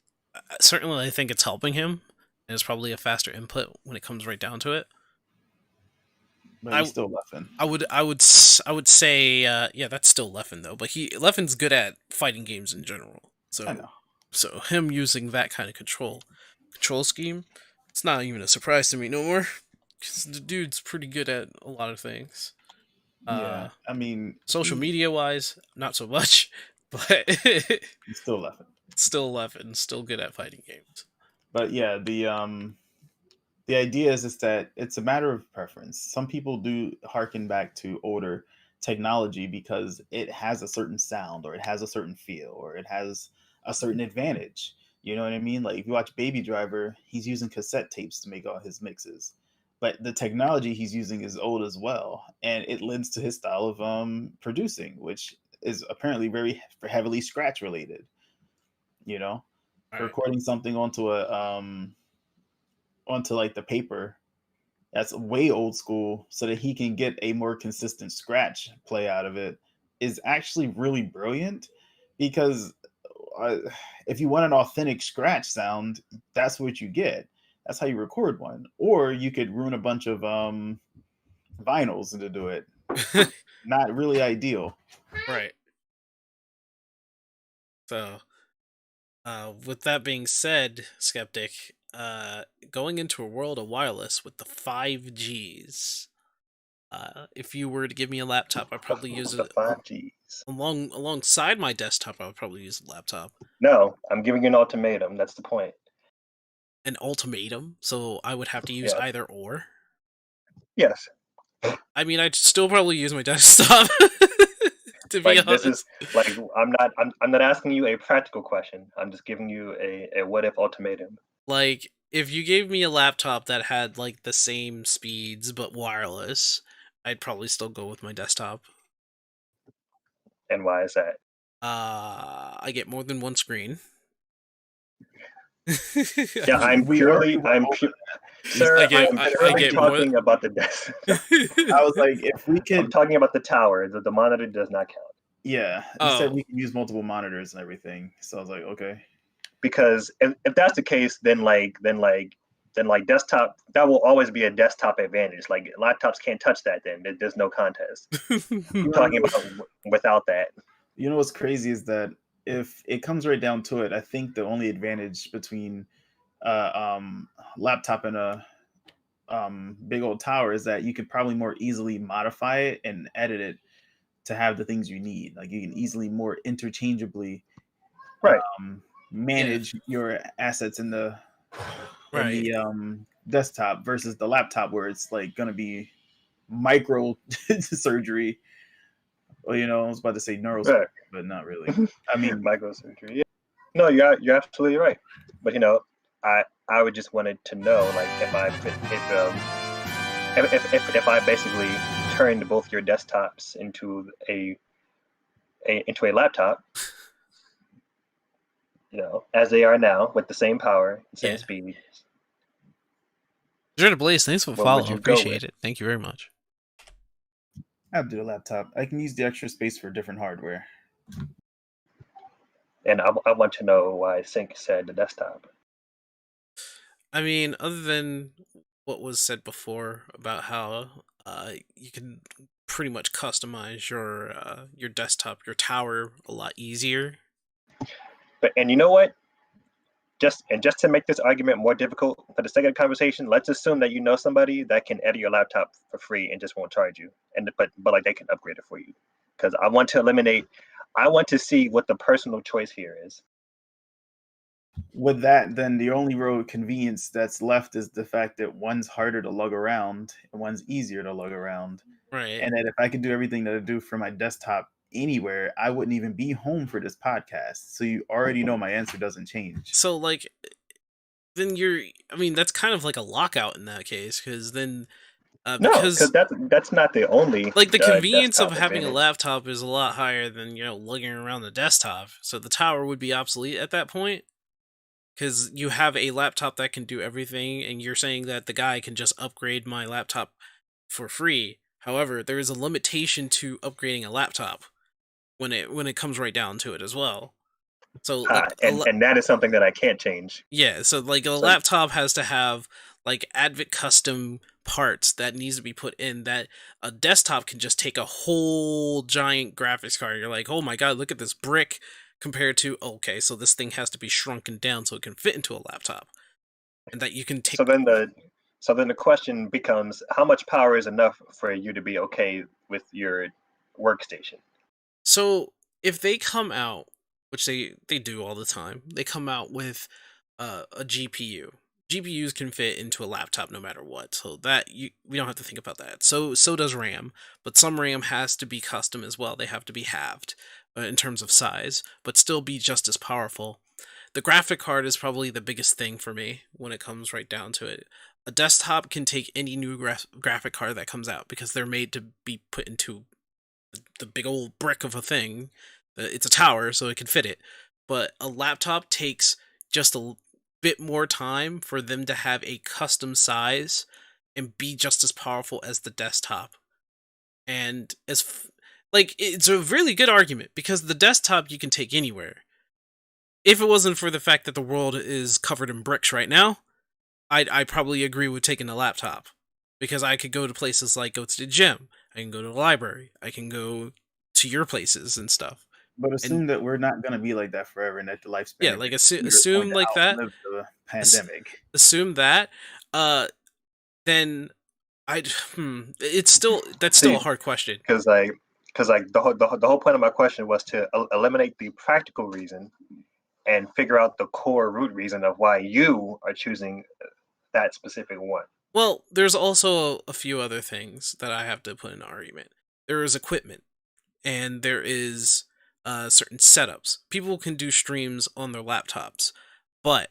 certainly I think it's helping him, and it's probably a faster input when it comes right down to it. But he's still Leffen. I would say yeah, that's still Leffen though. But Leffen's good at fighting games in general. So I know. So him using that kind of control scheme, it's not even a surprise to me no more. Because the dude's pretty good at a lot of things. Yeah, I mean, social media wise, not so much, but he's still Leffen. Still Leffen, still good at fighting games. But yeah, the idea is that it's a matter of preference. Some people do harken back to older technology because it has a certain sound, or it has a certain feel, or it has a certain advantage. You know what I mean? Like if you watch Baby Driver, he's using cassette tapes to make all his mixes. But the technology he's using is old as well, and it lends to his style of producing, which is apparently very heavily scratch related. Right. Recording something onto like the paper, that's way old school, so that he can get a more consistent scratch play out of it is actually really brilliant. Because if you want an authentic scratch sound, that's what you get. That's how you record one. Or you could ruin a bunch of vinyls to do it. Not really ideal. Right. So, with that being said, Skeptic, going into a world of wireless with the 5Gs, if you were to give me a laptop, I'd probably use it 5Gs. Alongside my desktop, I would probably use a laptop. No, I'm giving you an ultimatum. That's the point. An ultimatum? So I would have to use either or? Yes. I mean, I'd still probably use my desktop. To be honest. This is like I'm not asking you a practical question. I'm just giving you a what if ultimatum. Like, if you gave me a laptop that had like the same speeds but wireless, I'd probably still go with my desktop. And why is that? I get more than one screen. Yeah, I'm purely talking about the desk. I was like, if we could, I'm talking about the tower. The monitor does not count. Yeah, you said we can use multiple monitors and everything. So I was like, okay. Because if that's the case, then desktop, that will always be a desktop advantage. Like laptops can't touch that. Then there's no contest. I'm talking about without that. You know what's crazy is that if it comes right down to it, I think the only advantage between laptop and a big old tower is that you could probably more easily modify it and edit it to have the things you need. Like you can easily more interchangeably manage your assets in the desktop versus the laptop, where it's like going to be micro surgery. Well, I was about to say neurosurgery, but not really. I mean, microsurgery. Yeah. No, you're absolutely right. But I would just wanted to know, like, if I basically turned both your desktops into a laptop, as they are now with the same power, same speed. Sure to Blaze, thanks for the follow. Appreciate it. Thank you very much. I'll do a laptop. I can use the extra space for different hardware. And I want to know why Sync said the desktop. I mean, other than what was said before about how you can pretty much customize your desktop, your tower a lot easier. And you know what? Just to make this argument more difficult for the sake of the conversation, let's assume that you know somebody that can edit your laptop for free and just won't charge you, but like they can upgrade it for you. Because I want to see what the personal choice here is. With that, then the only road convenience that's left is the fact that one's harder to lug around and one's easier to lug around. Right. And that if I could do everything that I do for my desktop anywhere, I wouldn't even be home for this podcast. So you already know my answer doesn't change. So like, then that's kind of like a lockout in that case, because then because that's not the only, like, the convenience of having a laptop is a lot higher than lugging around the desktop. So the tower would be obsolete at that point, because you have a laptop that can do everything, and you're saying that the guy can just upgrade my laptop for free. However, there is a limitation to upgrading a laptop when it comes right down to it as well. So and that is something that I can't change. Yeah, so like a laptop has to have like Advent custom parts that needs to be put in, that a desktop can just take a whole giant graphics card. You're like, oh my god, look at this brick, compared to, okay, so this thing has to be shrunken down so it can fit into a laptop, and that you can take. So then the question becomes, how much power is enough for you to be okay with your workstation? So if they come out, which they do all the time, they come out with a GPU. GPUs can fit into a laptop no matter what, so that we don't have to think about that. So does RAM, but some RAM has to be custom as well. They have to be halved in terms of size, but still be just as powerful. The graphic card is probably the biggest thing for me when it comes right down to it. A desktop can take any new graphic card that comes out, because they're made to be put into the big old brick of a thing. It's a tower, so it can fit it. But a laptop takes just a bit more time for them to have a custom size and be just as powerful as the desktop. And it's a really good argument, because the desktop you can take anywhere. If it wasn't for the fact that the world is covered in bricks right now, I'd probably agree with taking a laptop, because I could go to places like go to the gym, I can go to the library, I can go to your places and stuff. But assume that we're not going to be like that forever, and that the lifespan. Yeah, like assume like that. The pandemic. Assume that. Then that's still a hard question. Because the whole point of my question was to eliminate the practical reason and figure out the core root reason of why you are choosing that specific one. Well, there's also a few other things that I have to put in an argument. There is equipment, and there is certain setups. People can do streams on their laptops, but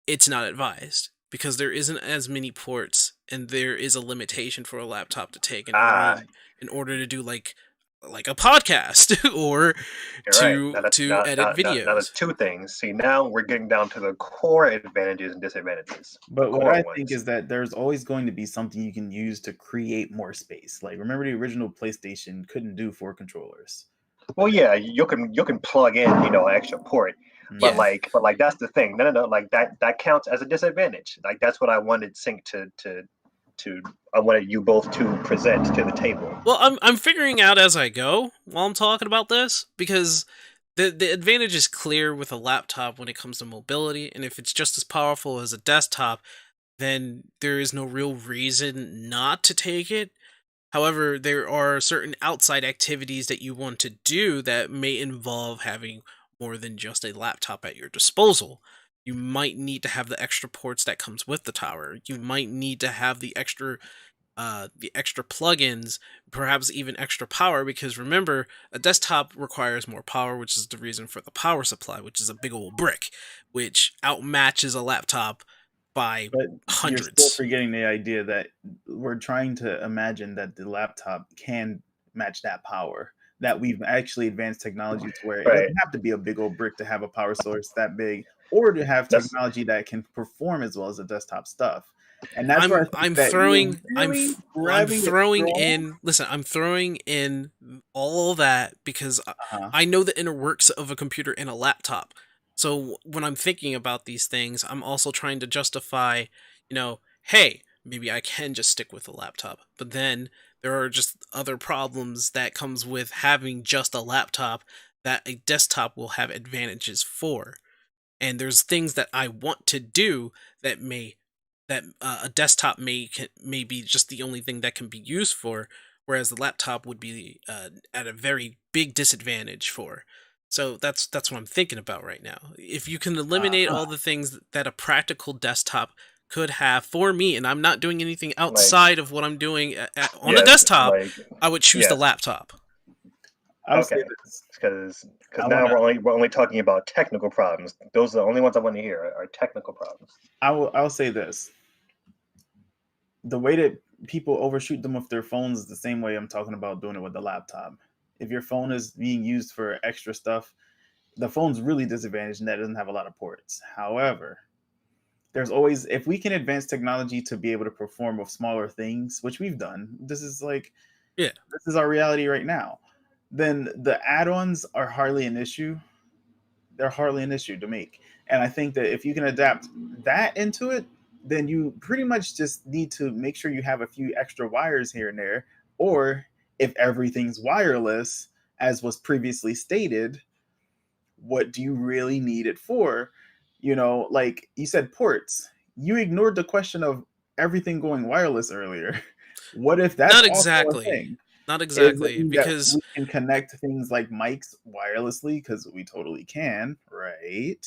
it's not advised, because there isn't as many ports, and there is a limitation for a laptop to take in order to do like a podcast or to edit videos. Now, there's two things. See, now we're getting down to the core advantages and disadvantages. But what I think is that there's always going to be something you can use to create more space. Like, remember the original PlayStation couldn't do 4 controllers. Well, yeah, you can plug in, an extra port, but like that's the thing. No, like that counts as a disadvantage. Like, that's what I wanted Sync I wanted you both to present to the table. Well, I'm figuring out as I go while I'm talking about this, because the advantage is clear with a laptop when it comes to mobility, and if it's just as powerful as a desktop, then there is no real reason not to take it. However, there are certain outside activities that you want to do that may involve having more than just a laptop at your disposal. You might need to have the extra ports that comes with the tower. You might need to have the extra plugins, perhaps even extra power, because remember, a desktop requires more power, which is the reason for the power supply, which is a big old brick, which outmatches a laptop by hundreds. You're still forgetting the idea that we're trying to imagine that the laptop can match that power. That we've actually advanced technology to where it doesn't have to be a big old brick to have a power source that big, or to have technology that can perform as well as the desktop stuff. And that's where I think I'm that throwing you're really grabbing at I'm throwing in all that because Uh-huh. I know the inner works of a computer and a laptop. So when I'm thinking about these things, I'm also trying to justify, hey, maybe I can just stick with a laptop. But then there are just other problems that comes with having just a laptop that a desktop will have advantages for. And there's things that I want to do that a desktop may be just the only thing that can be used for, whereas the laptop would be at a very big disadvantage for. So that's what I'm thinking about right now. If you can eliminate Uh-huh. all the things that a practical desktop could have for me, and I'm not doing anything Like, outside of what I'm doing on a yes, desktop, like, I would choose the yes. laptop. I'll say Okay, this. because I now wanna we're only talking about technical problems. Those are the only ones I want to hear are technical problems. I'll say this. The way that people overshoot them with their phones is the same way I'm talking about doing it with the laptop. If your phone is being used for extra stuff, the phone's really disadvantaged and that doesn't have a lot of ports. However, there's always, if we can advance technology to be able to perform with smaller things, which we've done, Yeah. this is our reality right now, then the add-ons are hardly an issue. They're hardly an issue to make. And I think that if you can adapt that into it, then you pretty much just need to make sure you have a few extra wires here and there. Or if everything's wireless, as was previously stated, what do you really need it for? Like you said, ports. You ignored the question of everything going wireless earlier. What if that's Not also a exactly. thing? Not Is it exactly, mean that because we can connect things like mics wirelessly? Because we totally can, right?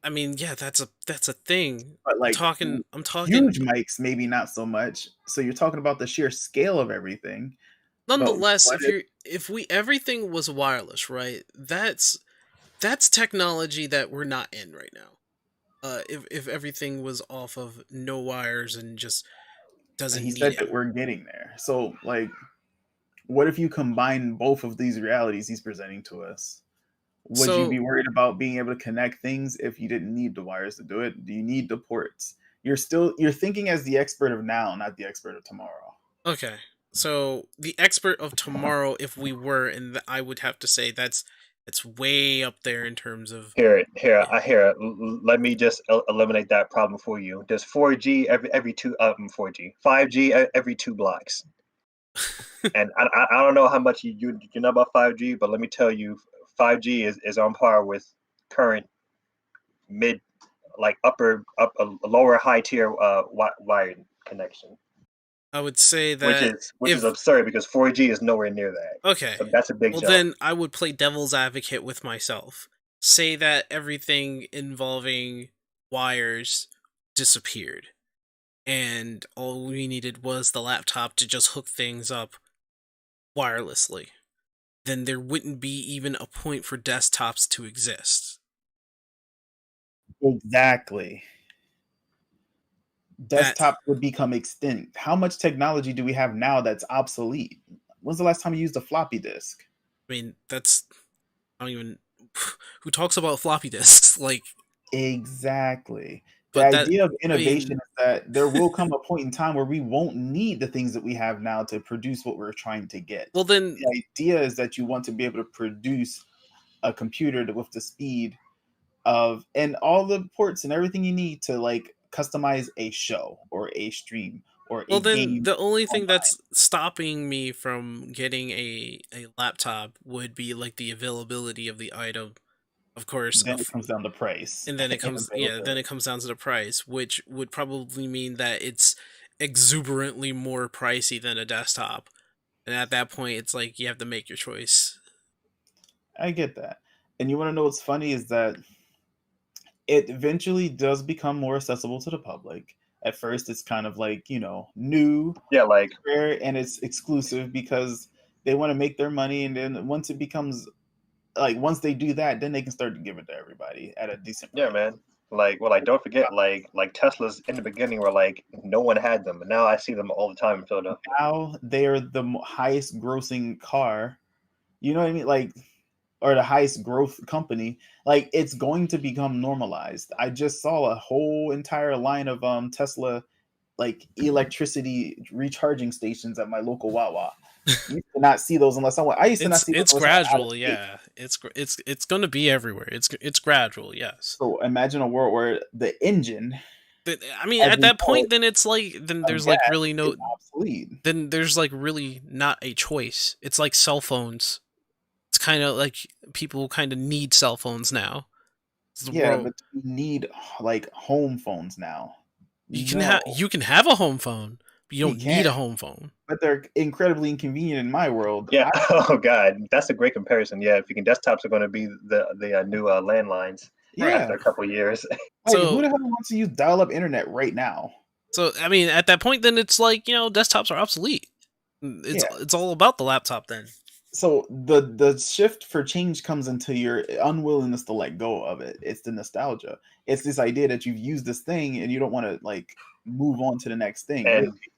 I mean, yeah, that's a thing. But like I'm talking huge mics, maybe not so much. So you're talking about the sheer scale of everything. But nonetheless, what if if we everything was wireless, right? That's technology that we're not in right now. If everything was off of no wires and just doesn't he need said it. that we're getting there? So like, what if you combine both of these realities he's presenting to us? Would you So be worried about being able to connect things if you didn't need the wires to do it? Do you need the ports? You're thinking as the expert of now, not the expert of tomorrow. okay. So the expert of tomorrow, if we were, and I would have to say that's way up there in terms of Here, yeah. I hear. Let me just eliminate that problem for you. There's 4G every two 4G, 5G every 2 blocks. And I don't know how much you know about 5G, but let me tell you, 5G is on par with current mid, like lower high tier wired connection, I would say which that is if absurd because 4G is nowhere near that. okay, So that's a big well jump. then I would play devil's advocate with myself. Say that everything involving wires disappeared and all we needed was the laptop to just hook things up wirelessly. Then there wouldn't be even a point for desktops to exist. Exactly. That Desktop would become extinct. How much technology do we have now that's obsolete? When's the last time you used a floppy disk? I mean, that's I don't even who talks about floppy disks like Exactly. The but that idea of I innovation mean is that there will come a point in time where we won't need the things that we have now to produce what we're trying to get. well then The idea is that you want to be able to produce a computer with the speed of and all the ports and everything you need to like customize a show or a stream or a well then game the only thing online. that's stopping me from getting a laptop would be like the availability of the item. Of course, Then it comes down to price and then it and comes then it availability. comes down to the price, which would probably mean that it's exuberantly more pricey than a desktop. And at that point it's like you have to make your choice. I get that. And you want to know what's funny is that it eventually does become more accessible to the public. At first, it's kind of like, new, Yeah, like rare, and it's exclusive because they want to make their money. And then once it becomes like, once they do that, then they can start to give it to everybody at a decent yeah, price. man. Like don't forget, like Teslas in the beginning were like no one had them, but now I see them all the time in Philadelphia. Now they are the highest grossing car. You know what I mean? Like, or the highest growth company. Like, it's going to become normalized. I just saw a whole entire line of Tesla like electricity recharging stations at my local Wawa. You used to not see those unless I used to not see those. It's gradual, yeah. It's going to be everywhere. It's gradual, yes. So imagine a world where the engine. I mean, at that point, then it's like there's like really no obsolete. Then there's like really not a choice. It's like cell phones. It's kind of like people kind of need cell phones now. Yeah, but you need like home phones now. You can have a home phone, but you don't need a home phone. But they're incredibly inconvenient in my world. Yeah. Oh God, that's a great comparison. Yeah, if you can, desktops are going to be the new landlines. Yeah, after a couple of years. So who the hell wants to use dial-up internet right now? So I mean, at that point, then it's like, you know, desktops are obsolete. It's all about the laptop then. So the shift for change comes into your unwillingness to let go of it. It's the nostalgia. It's this idea that you've used this thing and you don't want to like move on to the next thing.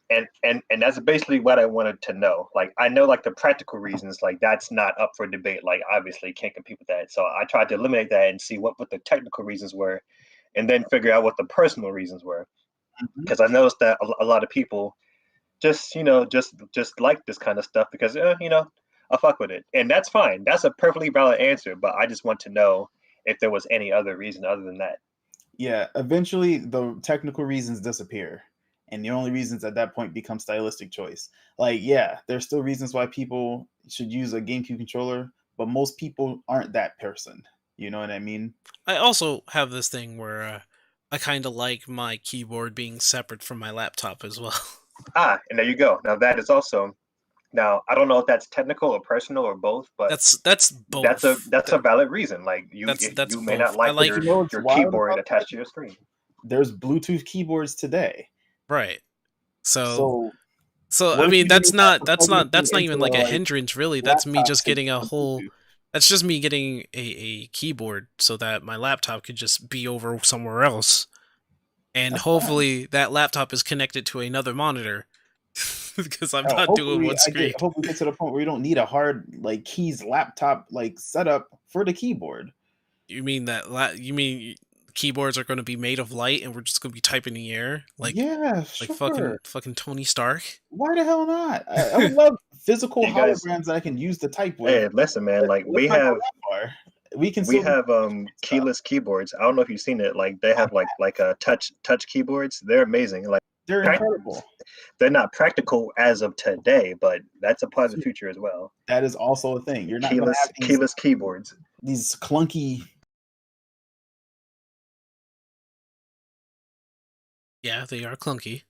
And that's basically what I wanted to know. Like, I know like the practical reasons, like that's not up for debate. Like, obviously can't compete with that. So I tried to eliminate that and see what the technical reasons were, and then figure out what the personal reasons were. Because I noticed that a lot of people just like this kind of stuff because I fuck with it, and that's fine. That's a perfectly valid answer. But I just want to know if there was any other reason other than that. Yeah, eventually the technical reasons disappear, and the only reasons at that point become stylistic choice. Like, yeah, there's still reasons why people should use a GameCube controller, but most people aren't that person. You know what I mean? I also have this thing where I kind of like my keyboard being separate from my laptop as well. Ah, and there you go. Now that is also. Now, I don't know if that's technical or personal or both, but that's both. That's a valid reason. Like you may not like your keyboard attached to your screen. There's Bluetooth keyboards today, right? So I mean, that's not even like a hindrance, really. That's me just getting a whole. That's just me getting a keyboard so that my laptop could just be over somewhere else, and hopefully that laptop is connected to another monitor. Because I'm not doing one screen. I hope we get to the point where you don't need a hard like keys laptop like setup for the keyboard. You mean that? You mean keyboards are going to be made of light and we're just going to be typing in the air? Like, yeah, like fucking Tony Stark. Why the hell not? I would love physical holograms that I can use to type with. Hey, listen, man. Like we have keyless keyboards. I don't know if you've seen it. Like they have like a touch keyboards. They're amazing. Like. They're incredible. They're not practical as of today, but that's a part of the future as well. That is also a thing. You're not keyless keyboards. These clunky. Yeah, they are clunky.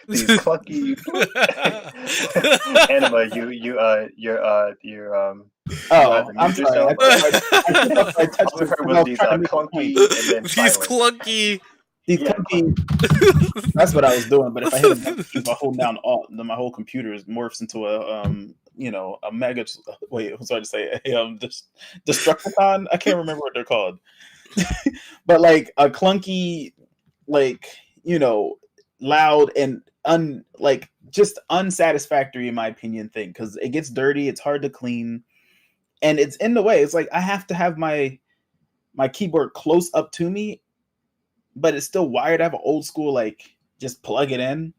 These clunky. Anima, you're Oh, I'm sorry. I touched her with these clunky and then these clunky. That's what I was doing. But if I hit if I hold down Alt, then my whole computer morphs into a mega. Wait, I'm sorry to say Destructicon. I can't remember what they're called. But like a clunky, like loud and just unsatisfactory in my opinion thing because it gets dirty. It's hard to clean, and it's in the way. It's like I have to have my keyboard close up to me. But it's still wired. I have an old school, like, just plug it in.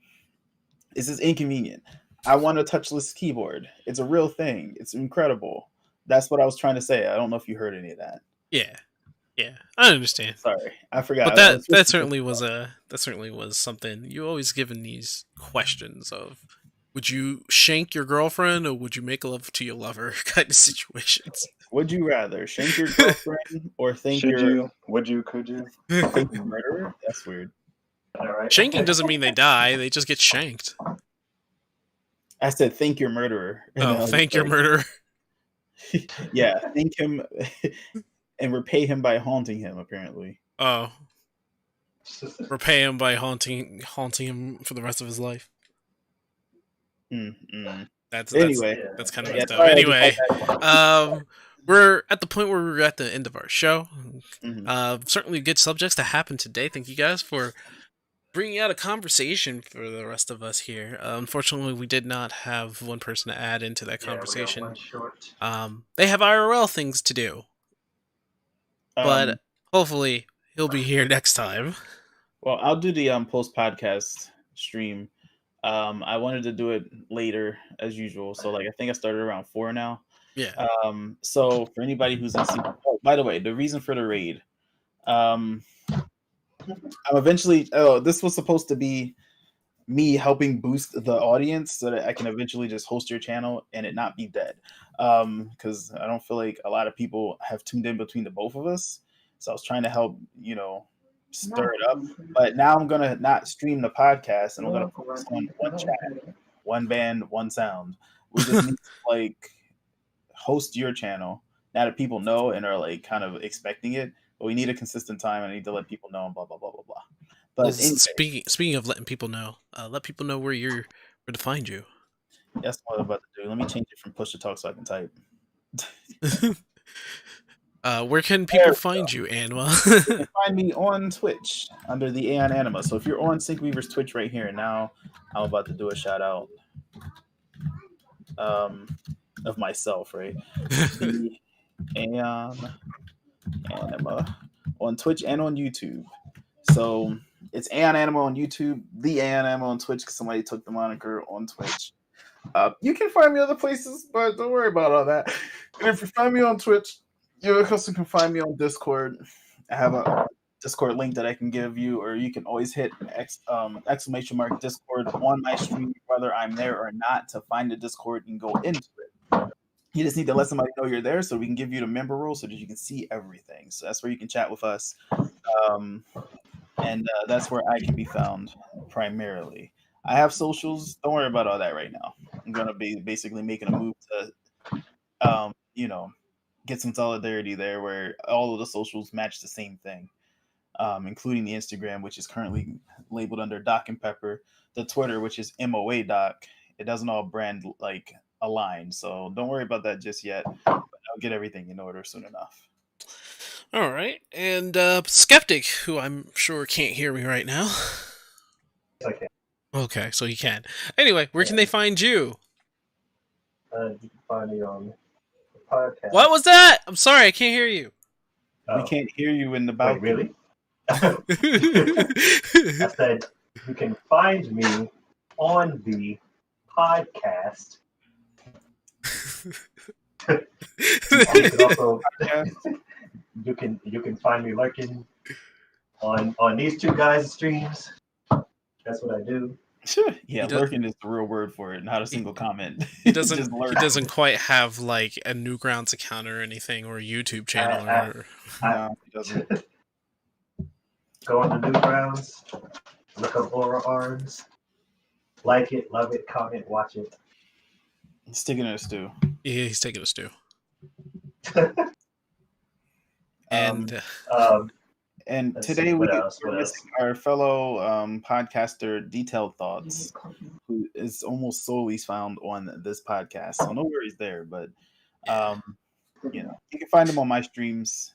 This is inconvenient. I want a touchless keyboard. It's a real thing. It's incredible. That's what I was trying to say. I don't know if you heard any of that. Yeah, I understand. Sorry, I forgot. But that certainly was something. You always given these questions of, would you shank your girlfriend or would you make love to your lover kind of situations. Would you rather shank your girlfriend or think could you think your murderer? That's weird. All right. Shanking doesn't mean they die; they just get shanked. I said think your murderer. Oh, thank your murderer. Yeah, thank him and repay him by haunting him. Apparently. Oh, repay him by haunting him for the rest of his life. That's kind of messed up. Anyway, we're at the point where we're at the end of our show. Certainly good subjects that happened today. Thank you guys for bringing out a conversation for the rest of us here. Unfortunately, we did not have one person to add into that conversation. They have IRL things to do. But hopefully he'll be here next time. Well, I'll do the post podcast stream. I wanted to do it later as usual, so like I think I started around 4 now. Yeah. So for anybody who's in, oh, by the way, the reason for the raid, I'm eventually. Oh, this was supposed to be me helping boost the audience so that I can eventually just host your channel and it not be dead. Because I don't feel like a lot of people have tuned in between the both of us. So I was trying to help, stir it up. But now I'm gonna not stream the podcast and I'm gonna focus on one chat, one band, one sound. We just need to like host your channel now that people know and are like kind of expecting it. But we need a consistent time. I need to let people know and blah blah blah blah blah. But well, anyway, speaking of letting people know, let people know where to find you. That's what I'm about to do. Let me change it from push to talk so I can type. Where can people find you, Anima? You can find me on Twitch under the Aeon Anima. So if you're on Syncweaver's Twitch right here and now, I'm about to do a shout out of myself, right? The Aeon Anima on Twitch and on YouTube. So it's Aeon Anima on YouTube, the Aeon Anima on Twitch because somebody took the moniker on Twitch. You can find me other places, but don't worry about all that. And if you find me on Twitch, you also can find me on Discord. I have a Discord link that I can give you, or you can always hit exclamation mark Discord on my stream, whether I'm there or not, to find the Discord and go into it. You just need to let somebody know you're there so we can give you the member role so that you can see everything. So that's where you can chat with us. And that's where I can be found primarily. I have socials. Don't worry about all that right now. I'm going to be basically making a move to, get some solidarity there where all of the socials match the same thing, including the Instagram, which is currently labeled under Doc and Pepper, the Twitter, which is MOA Doc. It doesn't all brand like align. So don't worry about that just yet. But I'll get everything in order soon enough. All right. And Skeptic, who I'm sure can't hear me right now. Okay. Okay, so you can. Anyway, where can they find you? You can find me on the podcast. What was that? I'm sorry, I can't hear you. We can't hear you in the balcony. Wait, really? I said you can find me on the podcast. You can also you can find me lurking on these two guys' streams. That's what I do. Yeah, lurking is the real word for it, not a single comment. He doesn't quite have like a Newgrounds account or anything, or a YouTube channel. No, he doesn't. Go on the Newgrounds, look up Aura Arms, like it, love it, comment, watch it. He's taking a stew. Yeah, he's taking a stew. And today we're missing our fellow podcaster Detailed Thoughts, who is almost solely found on this podcast. So no worries there, but you can find him on my streams,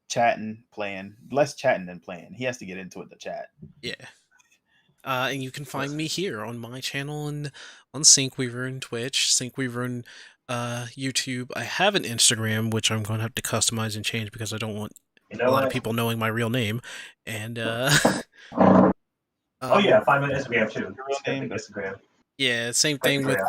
chatting, playing. Less chatting than playing. He has to get into it to chat. Yeah. And you can find me here on my channel and on Syncweaver and Twitch, Syncweaver and YouTube. I have an Instagram, which I'm going to have to customize and change because I don't want a lot of people knowing my real name. And oh yeah, find me on Instagram too. Instagram. Yeah, same thing with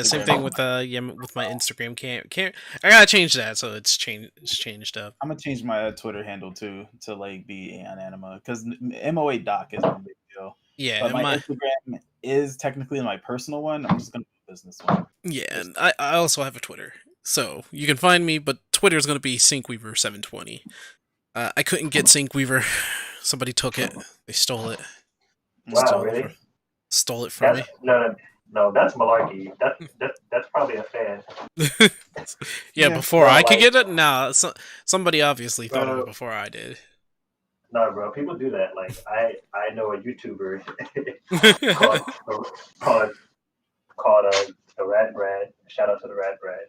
same thing with with my Instagram. Can't I gotta change that so it's changed up. I'm gonna change my Twitter handle too to like be Aeon Anima because MOA Doc is no big deal. Yeah, but my Instagram is technically my personal one. I'm just gonna do a business one. Yeah, and I also have a Twitter. So you can find me, but Twitter is going to be Syncweaver720. I couldn't get Syncweaver. Somebody took it. They stole it. Wow, really? Stole it from me. No, that's malarkey. That's probably a fan. yeah, before I could get it? Nah, somebody obviously thought of it before I did. No, bro, people do that. Like, I know a YouTuber called the Rat Brad. Shout out to the Rat Brad.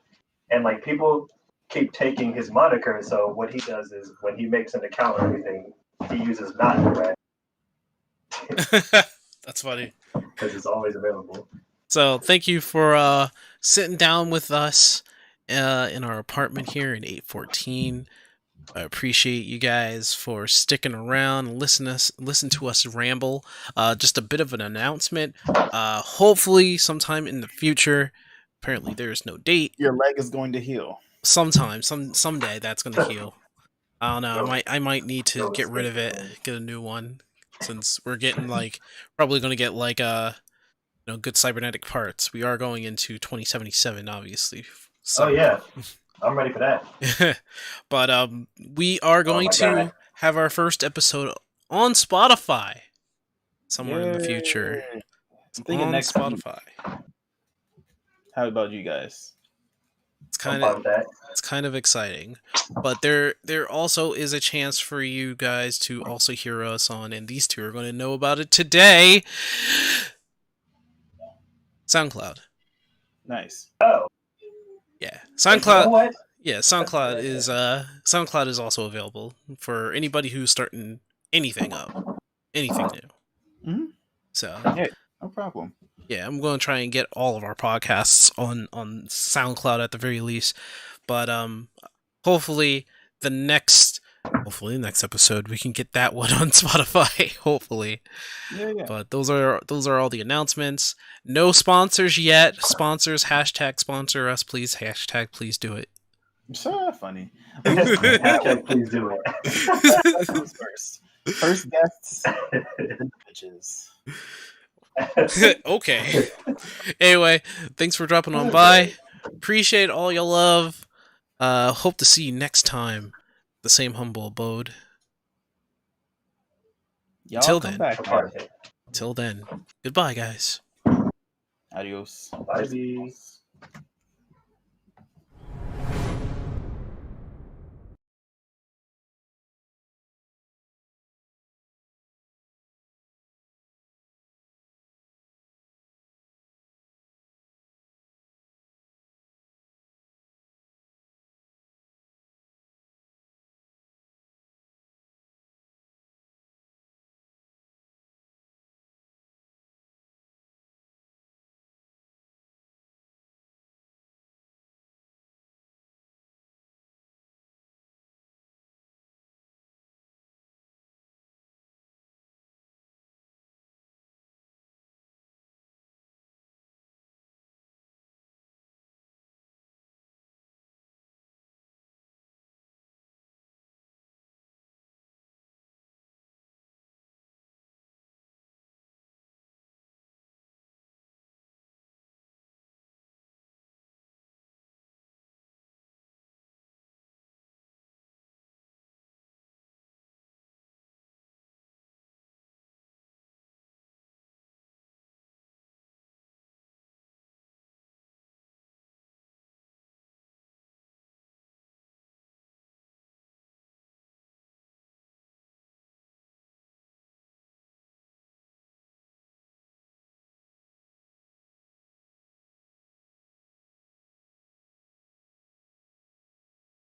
And like people keep taking his moniker, so what he does is when he makes an account or anything, he uses not the Rat. That's funny. Because it's always available. So thank you for sitting down with us in our apartment here in 814. I appreciate you guys for sticking around and listen to us ramble. Just a bit of an announcement. Hopefully, sometime in the future. Apparently, there is no date. Your leg is going to heal. Someday that's gonna heal. I don't know. I might need to get rid of it, get a new one, since we're getting probably gonna get good cybernetic parts. We are going into 2077, obviously. So. Oh yeah, I'm ready for that. But we are going to have our first episode on Spotify somewhere in the future. I'm thinking on next Spotify. How about you guys? It's kind of exciting, but there also is a chance for you guys to also hear us on, and these two are going to know about it today. SoundCloud. Nice. Oh. Yeah, SoundCloud. You know what? Yeah, SoundCloud is also available for anybody who's starting anything up, anything new. Mm-hmm. So yeah, no problem. Yeah, I'm going to try and get all of our podcasts on SoundCloud at the very least. But hopefully the next episode we can get that one on Spotify. Hopefully. Yeah. But those are all the announcements. No sponsors yet. Sponsors, #sponsor us, please. #please do it. So funny. #please do it. First guests, bitches. Okay. Anyway, thanks for dropping on by. Appreciate all your love. Hope to see you next time. The same humble abode. Y'all Till then. Goodbye, guys. Adios. Bye.